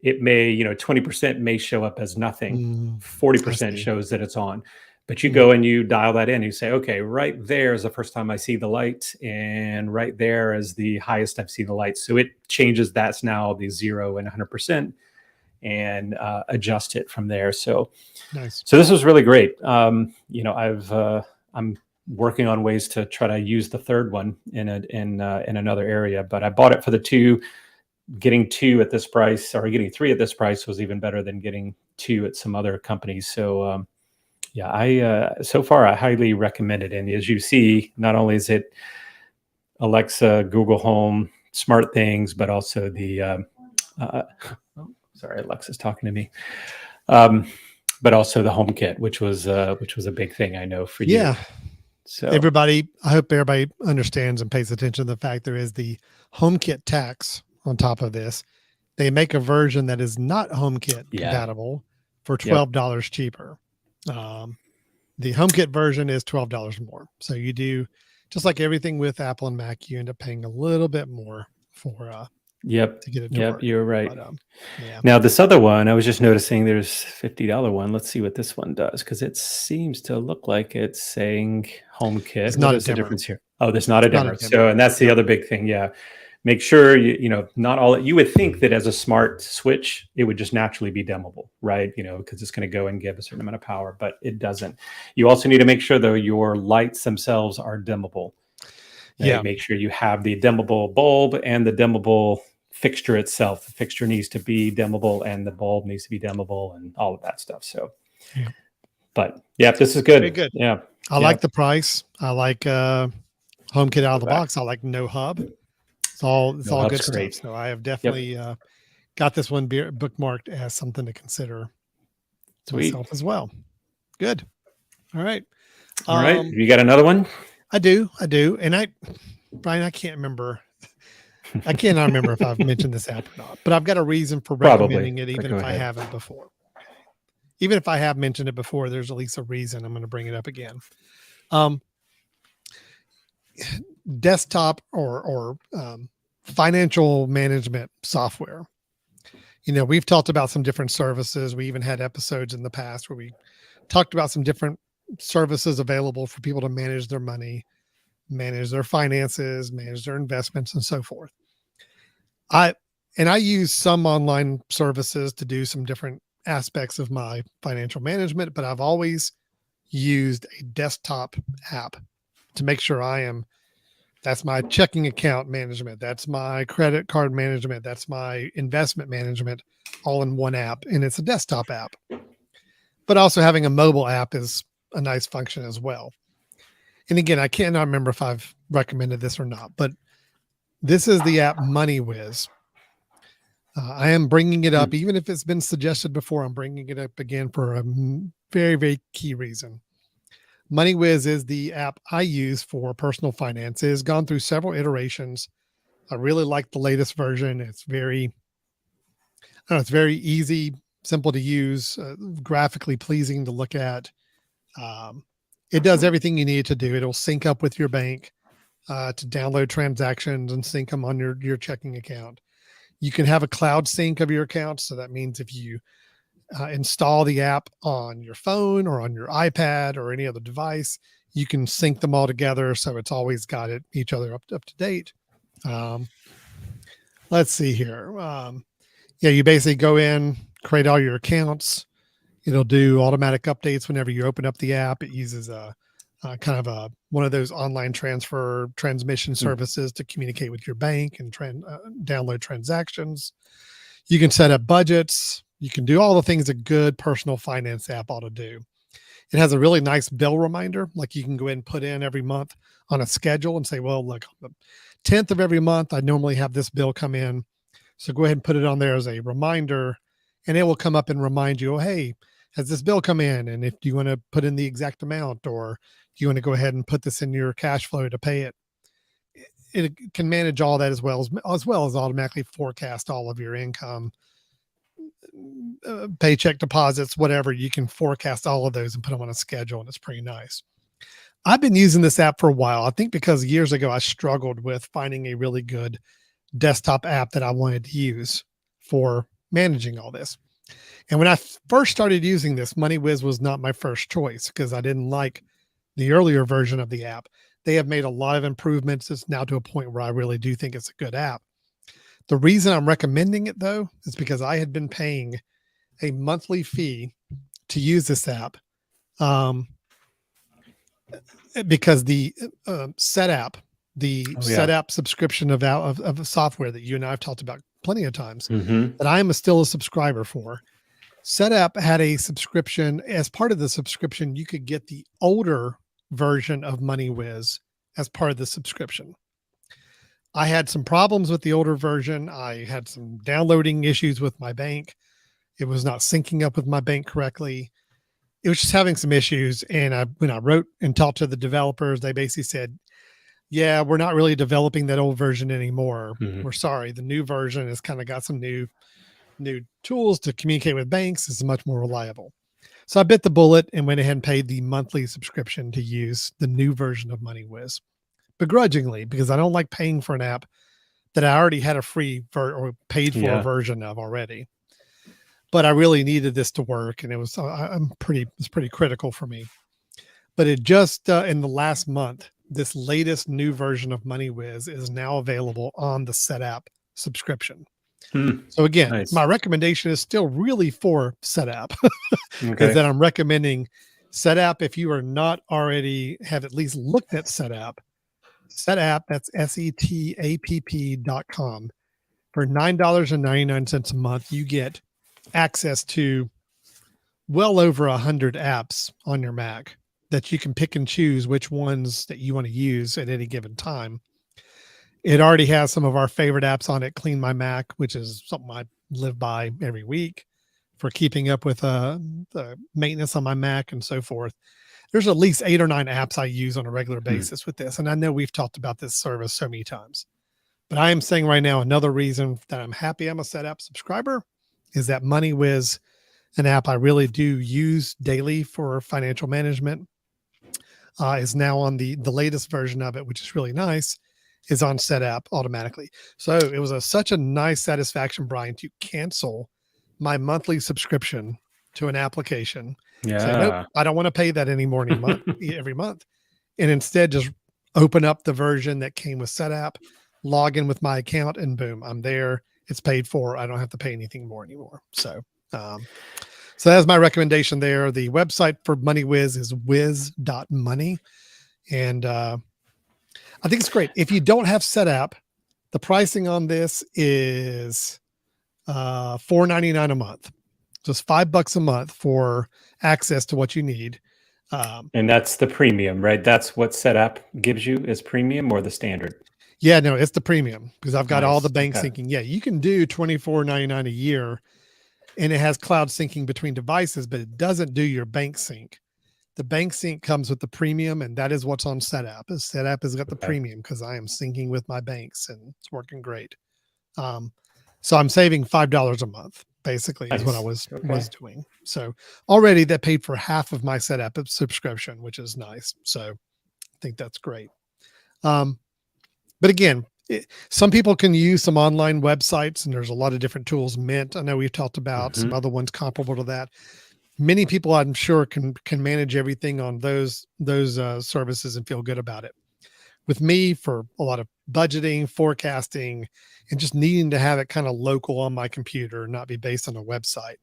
it may, 20% may show up as nothing. 40% shows that it's on. But you go and you dial that in. And you say, okay, right there is the first time I see the light. And right there is the highest I've seen the light. So it changes that's now the 0 and 100%. And adjust it from there. So nice. So this was really great. I'm working on ways to try to use the third one in another area, but I bought it for the two. Getting 2 at this price, or getting 3 at this price, was even better than getting 2 at some other companies. So so far I highly recommend it. And as you see, not only is it Alexa, Google Home, smart things, but also the sorry, Alexa's talking to me. But also the HomeKit, which was a big thing, I know, for you. Yeah. So I hope everybody understands and pays attention to the fact there is the HomeKit tax on top of this. They make a version that is not HomeKit compatible for $12 cheaper. The HomeKit version is $12 more. So you do, just like everything with Apple and Mac, you end up paying a little bit more for to get it to work. You're right. But, now this other one, I was just noticing there's $50 one. Let's see what this one does, because it seems to look like it's saying HomeKit. It's not a difference here. Oh, there's not a dimmer. So, and that's the other big thing. Yeah. Make sure not all. You would think that as a smart switch, it would just naturally be dimmable, right? Because it's going to go and give a certain amount of power, but it doesn't. You also need to make sure, though, your lights themselves are dimmable. Make sure you have the dimmable bulb and the dimmable fixture itself. The fixture needs to be dimmable and the bulb needs to be dimmable and all of that stuff. So, but this is good. Very good. Yeah. I like the price. I like HomeKit out of the box. I like no hub. It's all good stuff. So I have definitely got this one bookmarked as something to consider myself as well. Good. All right. All right. You got another one? I do. And Brian, I can't remember. I cannot remember if I've mentioned this app or not, but I've got a reason for recommending it, even if I haven't before. Even if I have mentioned it before, there's at least a reason I'm going to bring it up again. Desktop or financial management software. We've talked about some different services. We even had episodes in the past where we talked about some different services available for people to manage their money, manage their finances, manage their investments, and so forth. I use some online services to do some different aspects of my financial management, but I've always used a desktop app to make sure that's my checking account management. That's my credit card management. That's my investment management, all in one app, and it's a desktop app. But also having a mobile app is a nice function as well. And again, I cannot remember if I've recommended this or not, but this is the app MoneyWiz. I am bringing it up, even if it's been suggested before. I'm bringing it up again for a very, very key reason. MoneyWiz is the app I use for personal finance. It has gone through several iterations. I really like the latest version. It's very, it's very easy, simple to use, graphically pleasing to look at. It does everything you need to do. It'll sync up with your bank to download transactions and sync them on your checking account. You can have a cloud sync of your account. So that means if you install the app on your phone or on your iPad or any other device, you can sync them all together. So it's always got each other up to date. Let's see here. Yeah, you basically go in, create all your accounts. It'll do automatic updates whenever you open up the app. It uses a kind of one of those online transmission services to communicate with your bank and download transactions. You can set up budgets. You can do all the things a good personal finance app ought to do. It has a really nice bill reminder. Like you can go in and put in every month on a schedule and say, well, look, on the 10th of every month, I normally have this bill come in. So go ahead and put it on there as a reminder, and it will come up and remind you, oh, hey, has this bill come in? And if you want to put in the exact amount, or do you want to go ahead and put this in your cash flow to pay it? It can manage all that as well as automatically forecast all of your income, paycheck deposits, whatever. You can forecast all of those and put them on a schedule, and it's pretty nice. I've been using this app for a while. I think because years ago I struggled with finding a really good desktop app that I wanted to use for managing all this. And when I first started using this, MoneyWiz was not my first choice because I didn't like the earlier version of the app. They have made a lot of improvements. It's now to a point where I really do think it's a good app. The reason I'm recommending it, though, is because I had been paying a monthly fee to use this app because the Setapp, Setapp subscription of software that you and I have talked about plenty of times, that I am still a subscriber for. Setapp had a subscription. As part of the subscription, you could get the older version of MoneyWiz as part of the subscription. I had some problems with the older version. I had some downloading issues with my bank. It was not syncing up with my bank correctly. It was just having some issues. And when I wrote and talked to the developers, they basically said, yeah, we're not really developing that old version anymore. We're sorry. The new version has kind of got some new tools to communicate with banks. It's much more reliable. So I bit the bullet and went ahead and paid the monthly subscription to use the new version of MoneyWiz, begrudgingly, because I don't like paying for an app that I already had a free or paid for version of already. But I really needed this to work, and it's pretty critical for me. But it just in the last month, this latest new version of MoneyWiz is now available on the Setapp subscription. So again, my recommendation is still really for Setapp. Is that I'm recommending Setapp if you are not already have at least looked at Setapp. Setapp, that's SETAPP.com. For $9.99 a month, you get access to well over 100 apps on your Mac that you can pick and choose which ones that you want to use at any given time. It already has some of our favorite apps on it. Clean My Mac, which is something I live by every week for keeping up with the maintenance on my Mac and so forth. There's at least 8 or 9 apps I use on a regular basis with this. And I know we've talked about this service so many times, but I am saying right now, another reason that I'm happy I'm a Setapp subscriber is that MoneyWiz, an app I really do use daily for financial management, is now on the latest version of it, which is really nice, is on Setapp automatically. So it was such a nice satisfaction, Brian, to cancel my monthly subscription to an application. Say, nope, I don't want to pay that anymore every month. And instead just open up the version that came with Setapp, log in with my account, and boom, I'm there. It's paid for. I don't have to pay anything more anymore. So that's my recommendation there. The website for MoneyWiz is wiz.money. And I think it's great. If you don't have Setapp, the pricing on this is $4.99 a month. Just $5 a month for access to what you need. And that's the premium, right? That's what Setapp gives you as premium or the standard? Yeah, no, it's the premium because I've got all the Nice. bank Okay. syncing. Yeah, you can do $24.99 a year, and it has cloud syncing between devices, but it doesn't do your bank sync. The bank sync comes with the premium, and that is what's on Setapp. Setapp has got the Okay. premium because I am syncing with my banks, and it's working great. So I'm saving $5 a month, basically, is what I Nice. was doing. So already that paid for half of my Setapp subscription, which is nice. So I think that's great. But again, some people can use some online websites, and there's a lot of different tools. Mint, I know we've talked about some other ones comparable to that. Many people, I'm sure, can manage everything on those services and feel good about it. With me, for a lot of budgeting, forecasting, and just needing to have it kind of local on my computer, not be based on a website,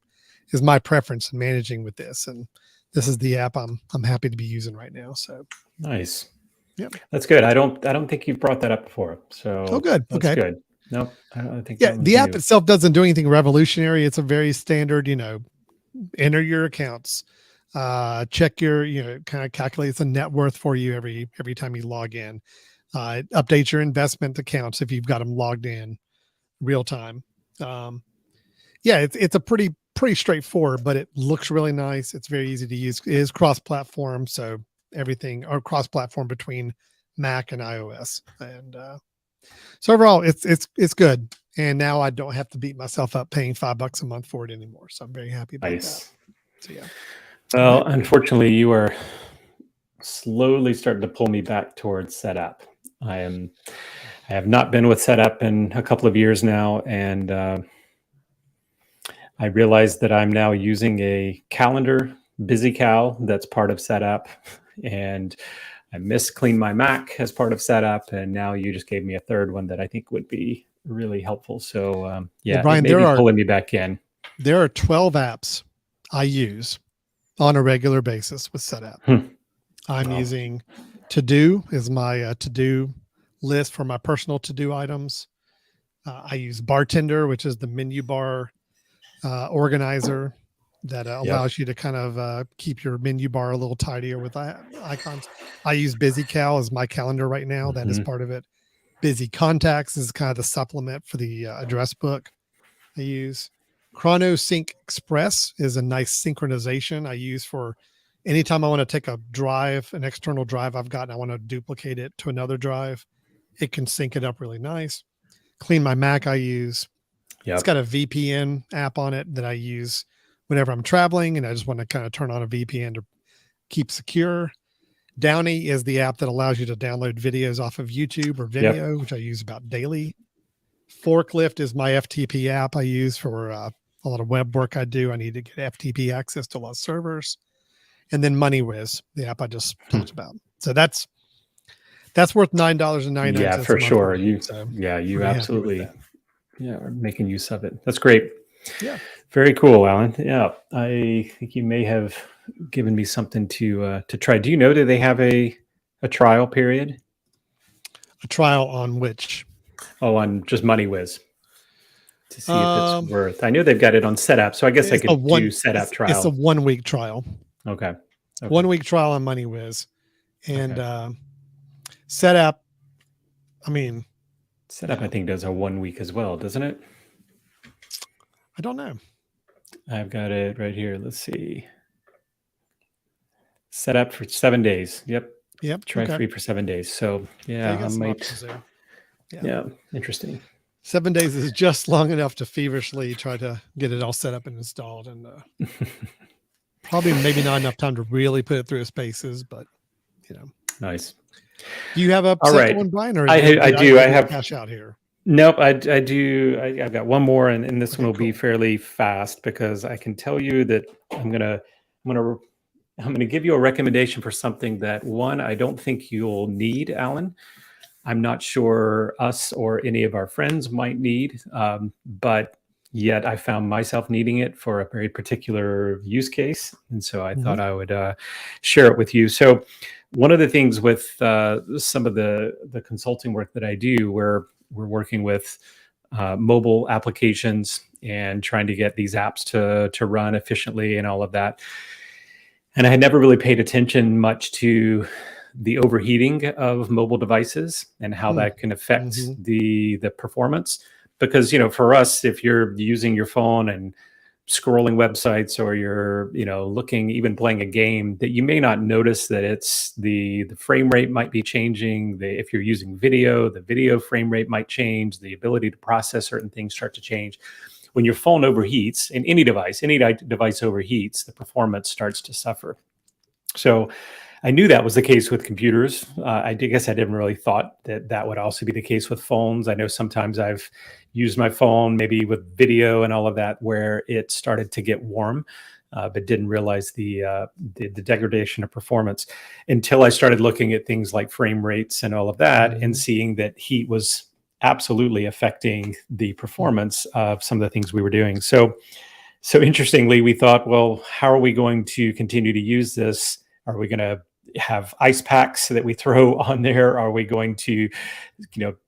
is my preference in managing with this. And this is the app I'm happy to be using right now. So nice. Yep. That's good. I don't think you've brought that up before. So good. That's Okay. good. Nope. I think Yeah, that one's the app new. itself doesn't do anything revolutionary. It's a very standard, enter your accounts, check your, kind of calculates the net worth for you every time you log in. It updates your investment accounts if you've got them logged in real time. Yeah, it's a pretty straightforward, but it looks really nice. It's very easy to use. It is cross-platform, so everything or cross-platform between Mac and iOS, and so overall, it's good. And now I don't have to beat myself up paying $5 a month for it anymore. So I'm very happy about Nice. that. So yeah. Well, unfortunately, you are slowly starting to pull me back towards Setapp. I have not been with Setapp in a couple of years now, and I realized that I'm now using a calendar, BusyCal, that's part of Setapp, and I clean my Mac as part of Setapp, and now you just gave me a third one that I think would be really helpful. So yeah, Brian, it may be pulling me back in. There are 12 apps I use on a regular basis with Setapp. I'm using To-Do is my to-do list for my personal to-do items. I use Bartender, which is the menu bar organizer that allows you to kind of keep your menu bar a little tidier with icons. I use BusyCal as my calendar right now. That is part of it. Busy Contacts is kind of the supplement for the address book I use. ChronoSync Express is a nice synchronization I use for anytime I want to take a drive, an external drive I've got, and I want to duplicate it to another drive. It can sync it up really nice. Clean My Mac I use. It's got a VPN app on it that I use whenever I'm traveling and I just want to kind of turn on a VPN to keep secure. Downy is the app that allows you to download videos off of YouTube or Vimeo, which I use about daily. Forklift is my FTP app I use for a lot of web work I do. I need to get FTP access to a lot of servers. And then MoneyWiz, the app I just talked about. So that's worth $9.99. Yeah, for sure. You absolutely are making use of it. That's great. Yeah. Very cool, Alan. Yeah. I think you may have given me something to try. Do you know, do they have a trial period? A trial on which? Oh, on just MoneyWiz. To see if it's worth. I know they've got it on Setapp, so I guess I could do Setapp trial. It's a 1 week trial. Okay. 1 week trial on MoneyWiz. And Setapp, Setapp, I think, does a 1 week as well, doesn't it? I don't know. I've got it right here. Let's see. Setapp for 7 days. Yep. Try free for 7 days. So yeah, I might. Yeah, interesting. 7 days is just long enough to feverishly try to get it all set up and installed, and probably maybe not enough time to really put it through its paces, but Nice. Do you have a second one, Brian? Or I do. I have cash out here. Nope, I do. I've got one more, and this one will be fairly fast because I can tell you that I'm gonna give you a recommendation for something that, one, I don't think you'll need, Alan. I'm not sure us or any of our friends might need, but yet I found myself needing it for a very particular use case, and so I thought I would share it with you. So one of the things with some of the consulting work that I do, where we're working with mobile applications and trying to get these apps to run efficiently and all of that. And I had never really paid attention much to the overheating of mobile devices and how that can affect the performance. Because, for us, if you're using your phone and scrolling websites, or you're, looking, even playing a game, that you may not notice that it's the frame rate might be changing. If you're using video, the video frame rate might change. The ability to process certain things start to change. When your phone overheats, and any device overheats, the performance starts to suffer. So I knew that was the case with computers. I guess I didn't really thought that would also be the case with phones. I know sometimes I've used my phone, maybe with video and all of that, where it started to get warm, but didn't realize the degradation of performance until I started looking at things like frame rates and all of that, and seeing that heat was absolutely affecting the performance of some of the things we were doing. So interestingly, we thought, well, how are we going to continue to use this? Are we going to have ice packs that we throw on there? Are we going to,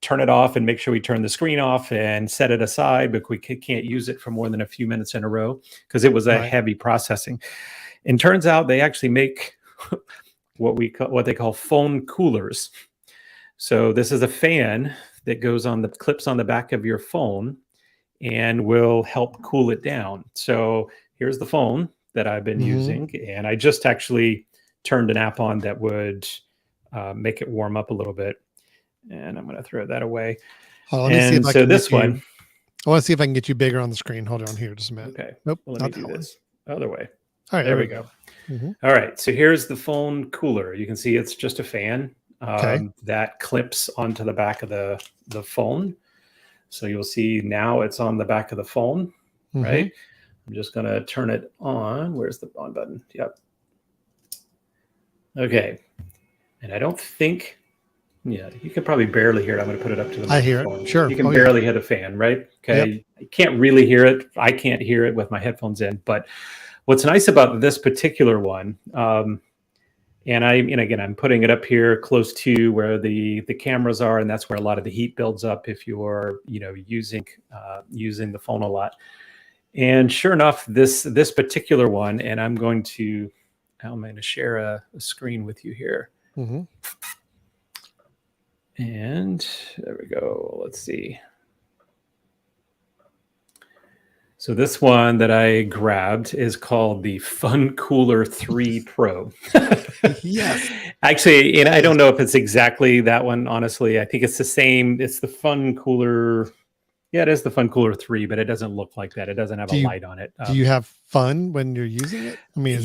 turn it off and make sure we turn the screen off and set it aside, but we can't use it for more than a few minutes in a row because it was a heavy processing? And turns out they actually make what they call phone coolers. So this is a fan that goes on the clips on the back of your phone and will help cool it down. So here's the phone that I've been using, and I just actually turned an app on that would make it warm up a little bit. And I'm going to throw that away. Let me see if I can this one. I want to see if I can get you bigger on the screen. Hold on here just a minute. Okay. Nope. Well, let me do this other way. All right. There we go. All right. So here's the phone cooler. You can see it's just a fan that clips onto the back of the phone. So you'll see now it's on the back of the phone, right? I'm just going to turn it on. Where's the on button? Yep. Okay. And I don't think, you can probably barely hear it. I'm going to put it up to the microphone. I hear it. Sure. You can barely hear the fan, right? Okay. Yep. You can't really hear it. I can't hear it with my headphones in. But what's nice about this particular one, and again, I'm putting it up here close to where the cameras are, and that's where a lot of the heat builds up if you're using the phone a lot. And sure enough, this particular one, and I'm going to share a screen with you here. And there we go. Let's see. So this one that I grabbed is called the Fun Cooler 3 Pro. Yes. Actually, and I don't know if it's exactly that one, honestly. I think it's the same. It's the Fun Cooler. Yeah, it is the Fun Cooler 3, but it doesn't look like that. It doesn't have a light on it. Do you have fun when you're using it? I mean,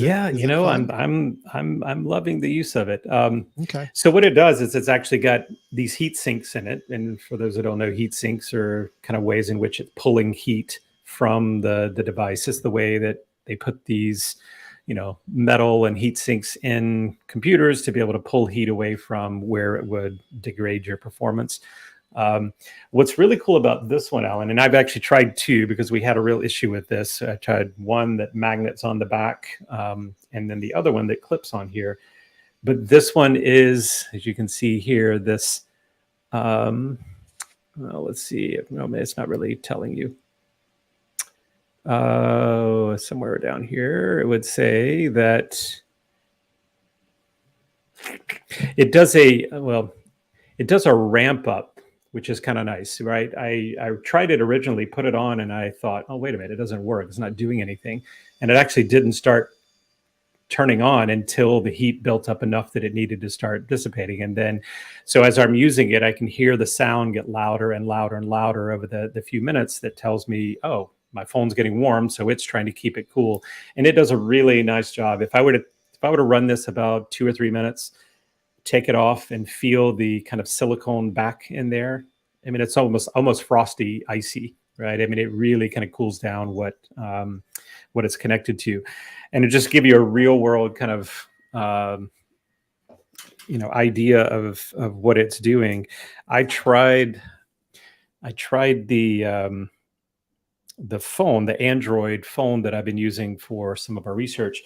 I'm loving the use of it. Okay. So what it does is it's actually got these heat sinks in it. And for those that don't know, heat sinks are kind of ways in which it's pulling heat from the device. It's the way that they put these, metal and heat sinks in computers to be able to pull heat away from where it would degrade your performance. What's really cool about this one, Alan, and I've actually tried two because we had a real issue with this. I tried one that magnets on the back, and then the other one that clips on here. But this one is, as you can see here, this, let's see. No, it's not really telling you. Somewhere down here, it would say that it does a ramp up, which is kind of nice, right? I tried it originally, put it on, and I thought, oh, wait a minute, it doesn't work. It's not doing anything. And it actually didn't start turning on until the heat built up enough that it needed to start dissipating. And then, so as I'm using it, I can hear the sound get louder and louder and louder over the few minutes that tells me, oh, my phone's getting warm, so it's trying to keep it cool. And it does a really nice job. If I were to run this about 2 or 3 minutes, take it off and feel the kind of silicone back in there. I mean, it's almost frosty, icy, right? I mean, it really kind of cools down what it's connected to, and it just give you a real world kind of idea of what it's doing. I tried the phone, the Android phone that I've been using for some of our research.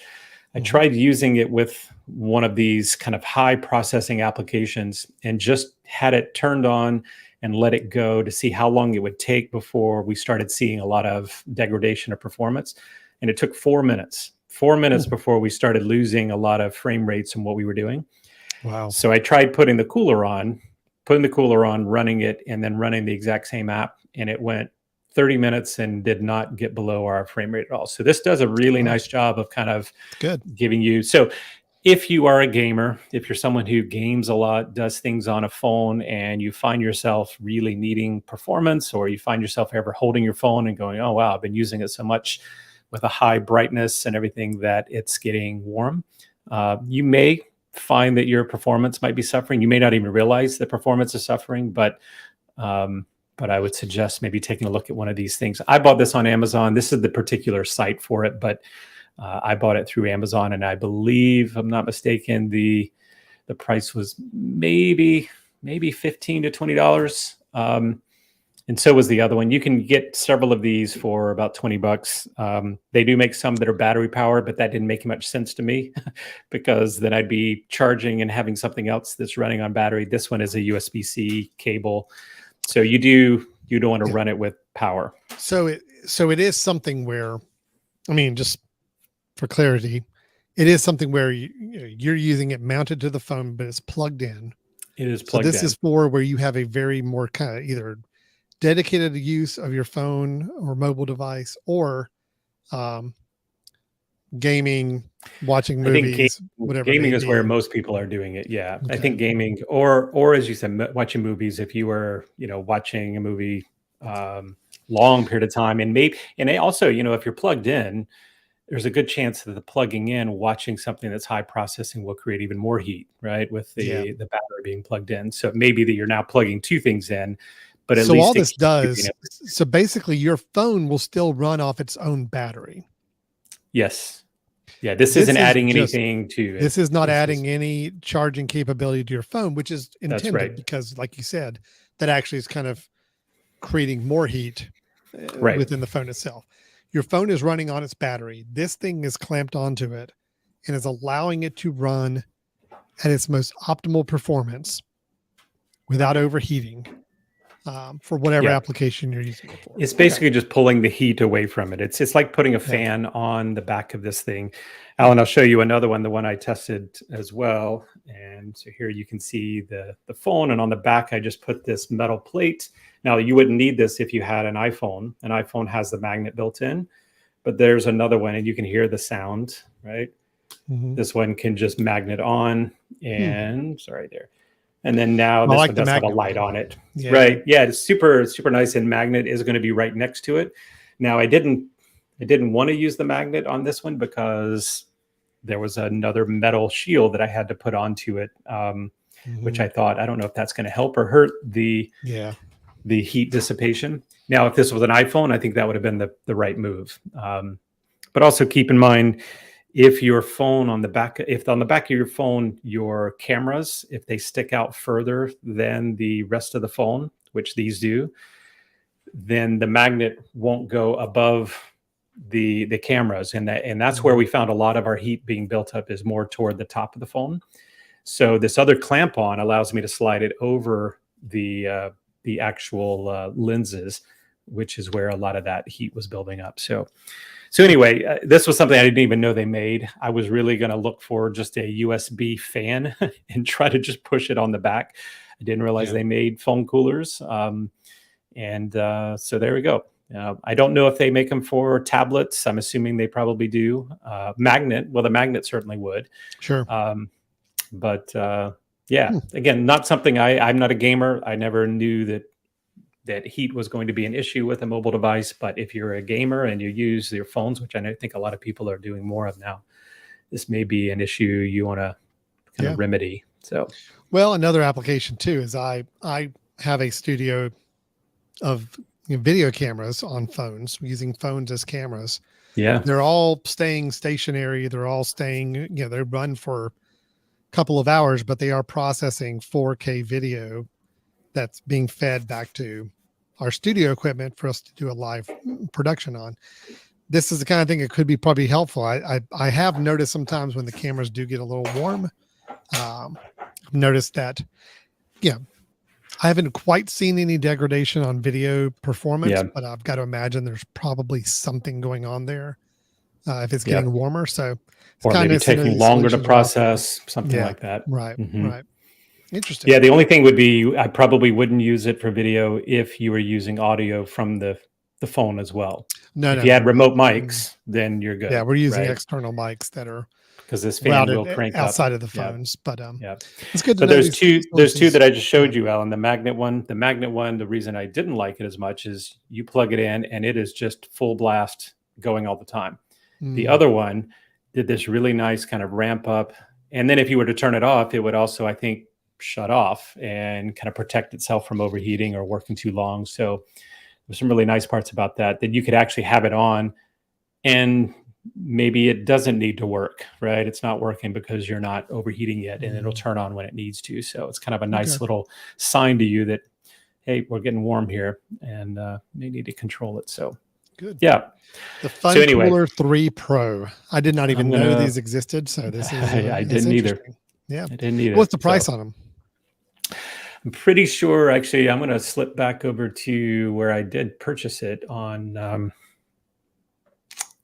I tried using it with one of these kind of high processing applications and just had it turned on and let it go to see how long it would take before we started seeing a lot of degradation of performance. And it took 4 minutes, 4 minutes before we started losing a lot of frame rates in what we were doing. Wow. So I tried putting the cooler on, running it, and then running the exact same app. And it went 30 minutes and did not get below our frame rate at all. So this does a really nice job of kind of giving you. So if you are a gamer, if you're someone who games a lot, does things on a phone, and you find yourself really needing performance, or you find yourself ever holding your phone and going, oh, wow, I've been using it so much with a high brightness and everything that it's getting warm, you may find that your performance might be suffering. You may not even realize that performance is suffering, but I would suggest maybe taking a look at one of these things. I bought this on Amazon. This is the particular site for it, but I bought it through Amazon, and I believe, if I'm not mistaken, the price was maybe $15 to $20. And so was the other one. You can get several of these for about $20. They do make some that are battery powered, but that didn't make much sense to me because then I'd be charging and having something else that's running on battery. This one is a USB-C cable. So you don't want to run it with power. So it is something where, I mean, just for clarity, it is something where you're using it mounted to the phone, but it's plugged in. It is plugged in. So this is for where you have a very more kind of either dedicated use of your phone or mobile device, or gaming, watching movies, whatever. Gaming is where most people are doing it. Yeah. Okay. I think gaming or as you said, watching movies, if you were, watching a movie long period of time, and they also, if you're plugged in, there's a good chance that the plugging in, watching something that's high processing will create even more heat, right? With the battery being plugged in. So it may be that you're now plugging two things in, but at least all this does, so basically your phone will still run off its own battery. Yes. Yeah. This isn't adding anything to it. This is not adding any charging capability to your phone, which is intended because, like you said, that actually is kind of creating more heat within the phone itself. Your phone is running on its battery. This thing is clamped onto it and is allowing it to run at its most optimal performance without overheating for whatever application you're using it for. It's basically just pulling the heat away from it. It's like putting a fan on the back of this thing. Alan, I'll show you another one, the one I tested as well. And so here you can see the phone, and on the back, I just put this metal plate. Now, you wouldn't need this if you had an iPhone. An iPhone has the magnet built in, but there's another one, and you can hear the sound, right? Mm-hmm. This one can just magnet on, and sorry there. And then now this one does have a light on it, right? Yeah, it's super, super nice, and magnet is going to be right next to it. Now, I didn't want to use the magnet on this one because there was another metal shield that I had to put onto it, which I thought, I don't know if that's going to help or hurt the heat dissipation. Now, if this was an iPhone, I think that would have been the right move. But also keep in mind, if your phone on the back of your phone, your cameras, if they stick out further than the rest of the phone, which these do, then the magnet won't go above the cameras. And that's where we found a lot of our heat being built up, is more toward the top of the phone. So this other clamp on allows me to slide it over the actual lenses, which is where a lot of that heat was building up. So anyway, this was something I didn't even know they made. I was really going to look for just a USB fan and try to just push it on the back. I didn't realize they made phone coolers. So there we go. I don't know if they make them for tablets. I'm assuming they probably do. Magnet, well, the magnet certainly would. Sure. Again, not something I'm not a gamer. I never knew that heat was going to be an issue with a mobile device. But if you're a gamer and you use your phones, which I think a lot of people are doing more of now, this may be an issue you want to kind of remedy. So, well, another application too is I have a studio of video cameras on phones, using phones as cameras. Yeah, they're all staying stationary. They're all staying, they run for a couple of hours, but they are processing 4K video that's being fed back to our studio equipment for us to do a live production on. this is the kind of thing that could be probably helpful. I have noticed sometimes when the cameras do get a little warm, I've noticed that, yeah, I haven't quite seen any degradation on video performance, Yeah. but I've got to imagine there's probably something going on there if it's Yeah. getting warmer. So it's Or kind maybe of taking longer to process, something Yeah, like that. right, Mhm. right. Interesting. Yeah, the only thing would be I probably wouldn't use it for video if you were using audio from the phone as well. No, If no, you had no. remote mics, then you're Yeah, good, we're using right? external mics that are Because this fan will routed crank up. outside of the Yeah, phones. But yeah. it's good to But know there's these two facilities. that I just showed Yeah. you, Alan. The magnet one, the reason I didn't like it as much is you plug it in and it is just full blast going all the time. The Mm, other one did this really nice kind of ramp up. And then if you were to turn it off, it would also, I think, shut off and kind of protect itself from overheating or working too long. So there's some really nice parts about that you could actually have it on and maybe it doesn't need to work, right? It's not working because you're not overheating yet and it'll turn on when it needs to. So it's kind of a nice okay. little sign to you that, hey, we're getting warm here and may need to control it. So Good. yeah. The Fun So anyway, Cooler 3 Pro. I did not even know these existed. So this is I it's didn't either. interesting. Yeah. I didn't either. What's the price So on them? I'm pretty sure, actually, I'm going to slip back over to where I did purchase it on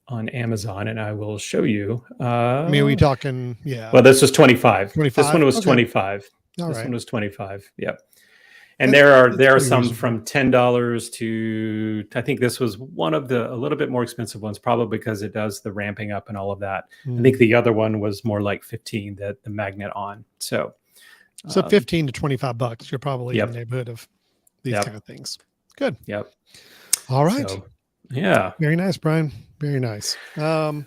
Amazon, and I will show you. I mean, are we talking, Well, this was 25. 25? This one was Okay. 25. All This right. one was 25. Yep. And That's there are pretty some reasonable. from $10 to, I think this was one of the a little bit more expensive ones, probably because it does the ramping up and all of that. I think the other one was more like 15, the magnet on. So 15 to 25 bucks. You're probably Yep. in the neighborhood of these Yep. kind of things. Good. Yep. All right. So, yeah. Very nice, Brian. Very nice. Good.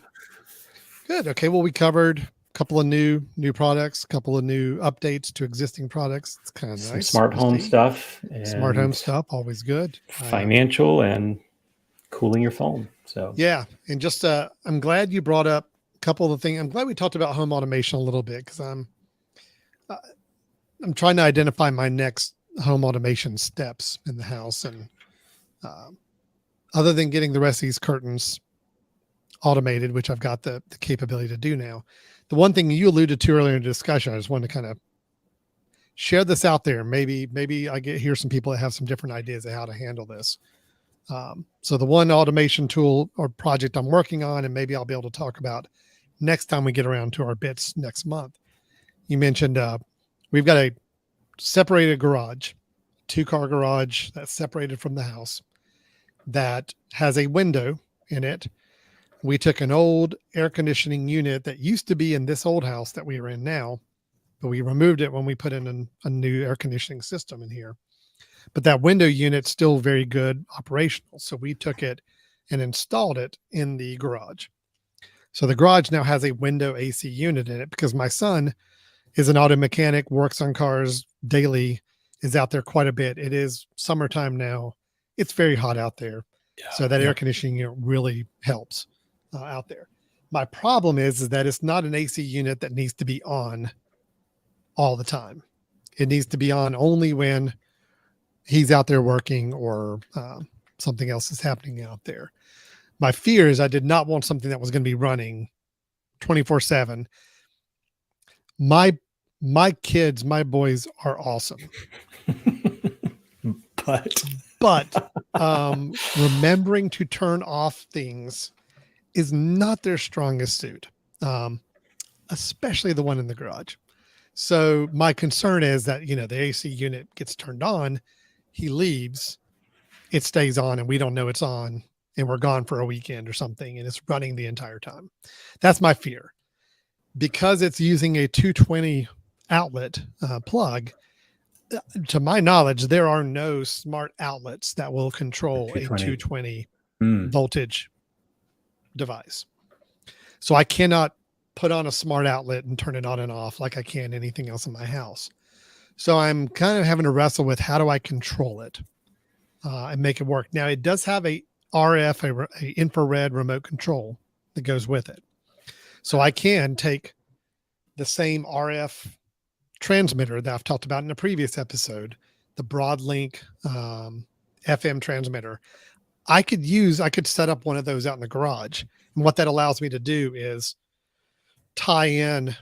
Okay. Well, we covered a couple of new products, a couple of new updates to existing products. It's kind of Some nice. smart home stuff Smart home and stuff, always good. financial and cooling your phone. So Yeah. And just I'm glad you brought up a couple of the things. I'm glad we talked about home automation a little bit because I'm trying to identify my next home automation steps in the house. And other than getting the rest of these curtains automated, which I've got the capability to do now, the one thing you alluded to earlier in the discussion, I just wanted to kind of share this out there. Maybe I hear some people that have some different ideas of how to handle this. So the one automation tool or project I'm working on, and maybe I'll be able to talk about next time we get around to our BiTS next month. You mentioned we've got a separated garage, 2-car garage that's separated from the house that has a window in it. We took an old air conditioning unit that used to be in this old house that we are in now, but we removed it when we put in a new air conditioning system in here. But that window unit's still very good operational. So we took it and installed it in the garage. So the garage now has a window AC unit in it because my son is an auto mechanic, works on cars daily, is out there quite a bit. It is summertime now. It's very hot out there. yeah, So that air conditioning unit really helps out there. My problem is that it's not an AC unit that needs to be on all the time. It needs to be on only when he's out there working or something else is happening out there. My fear is I did not want something that was going to be running 24/7. My kids, my boys are awesome. But remembering to turn off things is not their strongest suit, especially the one in the garage. So my concern is that, the AC unit gets turned on, he leaves, it stays on and we don't know it's on and we're gone for a weekend or something and it's running the entire time. That's my fear. Because it's using a 220 outlet plug, to my knowledge, there are no smart outlets that will control a 220 voltage device. So I cannot put on a smart outlet and turn it on and off like I can anything else in my house. So I'm kind of having to wrestle with how do I control it and make it work. Now it does have a RF, a infrared remote control that goes with it. So I can take the same RF transmitter that I've talked about in a previous episode, the Broadlink FM transmitter. I could set up one of those out in the garage. And what that allows me to do is tie in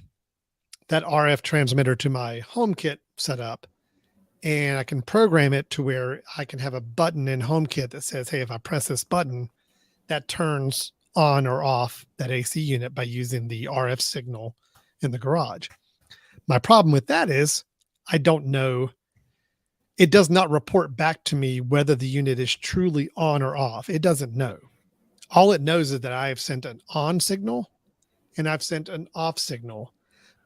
that RF transmitter to my HomeKit setup. And I can program it to where I can have a button in HomeKit that says, hey, if I press this button, that turns on or off that AC unit by using the RF signal in the garage. My problem with that is I don't know. It does not report back to me whether the unit is truly on or off. It doesn't know. All it knows is that I have sent an on signal and I've sent an off signal,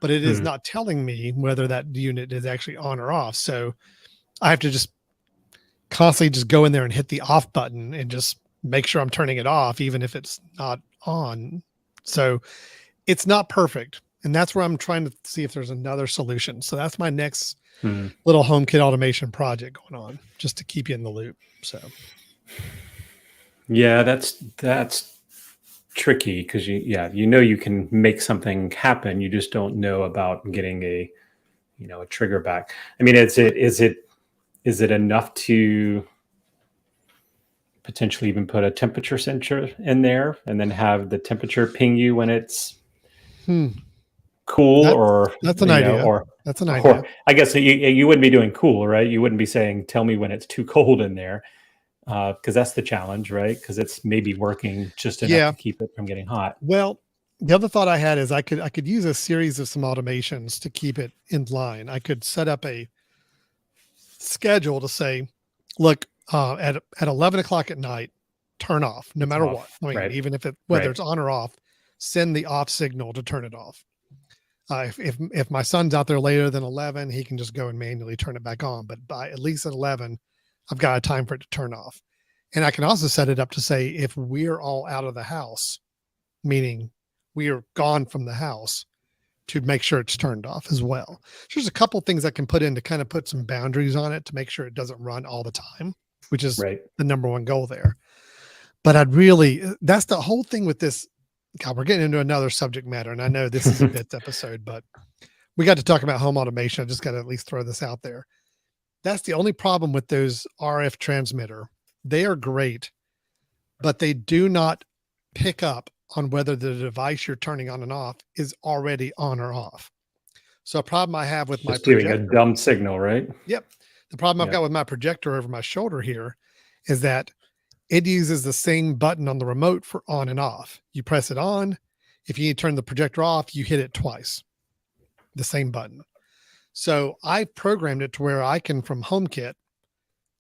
but it is not telling me whether that unit is actually on or off. So I have to just constantly just go in there and hit the off button and just make sure I'm turning it off, even if it's not on. So it's not perfect. And that's where I'm trying to see if there's another solution. So that's my next little HomeKit automation project going on, just to keep you in the loop. So yeah, that's tricky because you can make something happen. You just don't know about getting a trigger back. I mean, is it enough to potentially even put a temperature sensor in there and then have the temperature ping you when it's cool? That's an idea. Or that's an idea. Or I guess you wouldn't be doing cool, right? You wouldn't be saying, tell me when it's too cold in there. Because that's the challenge, right? Because it's maybe working just enough to keep it from getting hot. Well, the other thought I had is I could use a series of some automations to keep it in line. I could set up a schedule to say, look, at 11 o'clock at night, turn off no matter what. I mean, even if whether it's on or off, send the off signal to turn it off. If my son's out there later than 11, he can just go and manually turn it back on. But by at least at 11, I've got a time for it to turn off. And I can also set it up to say, if we're all out of the house, meaning we are gone from the house, to make sure it's turned off as well. So there's a couple things I can put in to kind of put some boundaries on it to make sure it doesn't run all the time, which is the number one goal there. But that's the whole thing with this. God, we're getting into another subject matter. And I know this is a BiTS episode, but we got to talk about home automation. I just got to at least throw this out there. That's the only problem with those RF transmitter. They are great, but they do not pick up on whether the device you're turning on and off is already on or off. So a problem I have with my projector, a dumb signal, right? Yep. The problem I've got with my projector over my shoulder here is that it uses the same button on the remote for on and off. You press it on. If you need to turn the projector off, you hit it twice. The same button. So I programmed it to where I can, from HomeKit,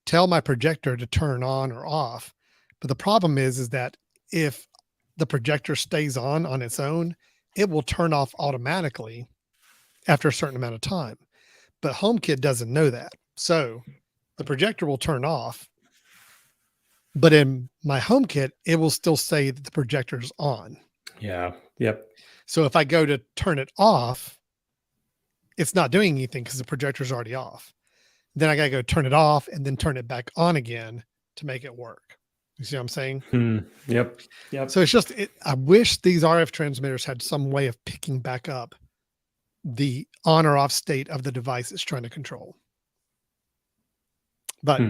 tell my projector to turn on or off. But the problem is that if the projector stays on its own, it will turn off automatically after a certain amount of time. But HomeKit doesn't know that. So the projector will turn off, but in my HomeKit, it will still say that the projector's on. Yeah. Yep. So if I go to turn it off, it's not doing anything because the projector's already off. Then I got to go turn it off and then turn it back on again to make it work. You see what I'm saying? Yep. So it's just, I wish these RF transmitters had some way of picking back up the on or off state of the device it's trying to control. But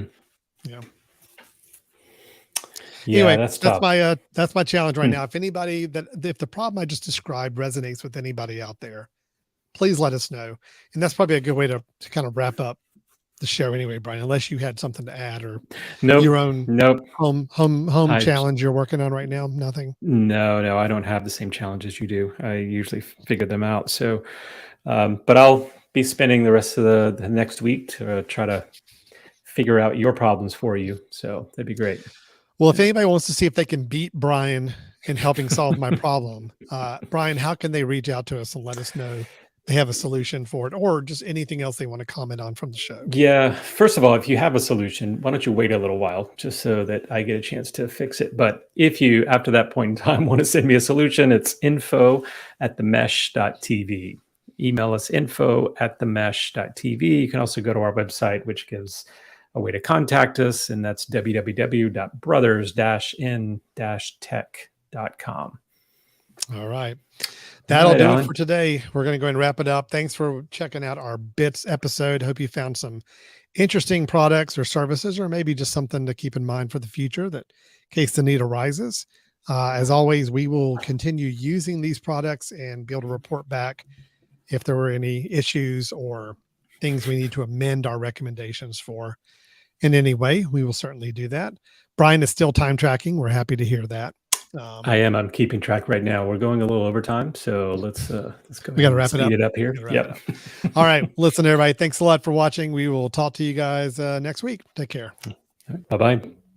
anyway, that's my challenge right now. If if the problem I just described resonates with anybody out there, please let us know. And that's probably a good way to kind of wrap up the show anyway, Brian, unless you had something to add or your own home challenge you're working on right now. Nothing. No, I don't have the same challenges you do. I usually figure them out. So, but I'll be spending the rest of the next week to try to figure out your problems for you. So that'd be great. Well, if anybody wants to see if they can beat Brian in helping solve my problem, Brian, how can they reach out to us and let us know they have a solution for it, or just anything else they want to comment on from the show? Yeah. First of all, if you have a solution, why don't you wait a little while just so that I get a chance to fix it? But if you, after that point in time, want to send me a solution, it's info@themesh.tv. Email us info@themesh.tv. You can also go to our website, which gives a way to contact us, and that's www.brothers-in-tech.com. All right. That'll do it for today. We're going to go and wrap it up. Thanks for checking out our BiTS episode. Hope you found some interesting products or services, or maybe just something to keep in mind for the future that in case the need arises. As always, we will continue using these products and be able to report back if there were any issues or things we need to amend our recommendations for in any way. We will certainly do that. Brian is still time tracking. We're happy to hear that. I am. I'm keeping track right now. We're going a little over time, so let's go we got to wrap speed it up. here. Yep. All right. Listen, everybody. Thanks a lot for watching. We will talk to you guys next week. Take care. Bye-bye.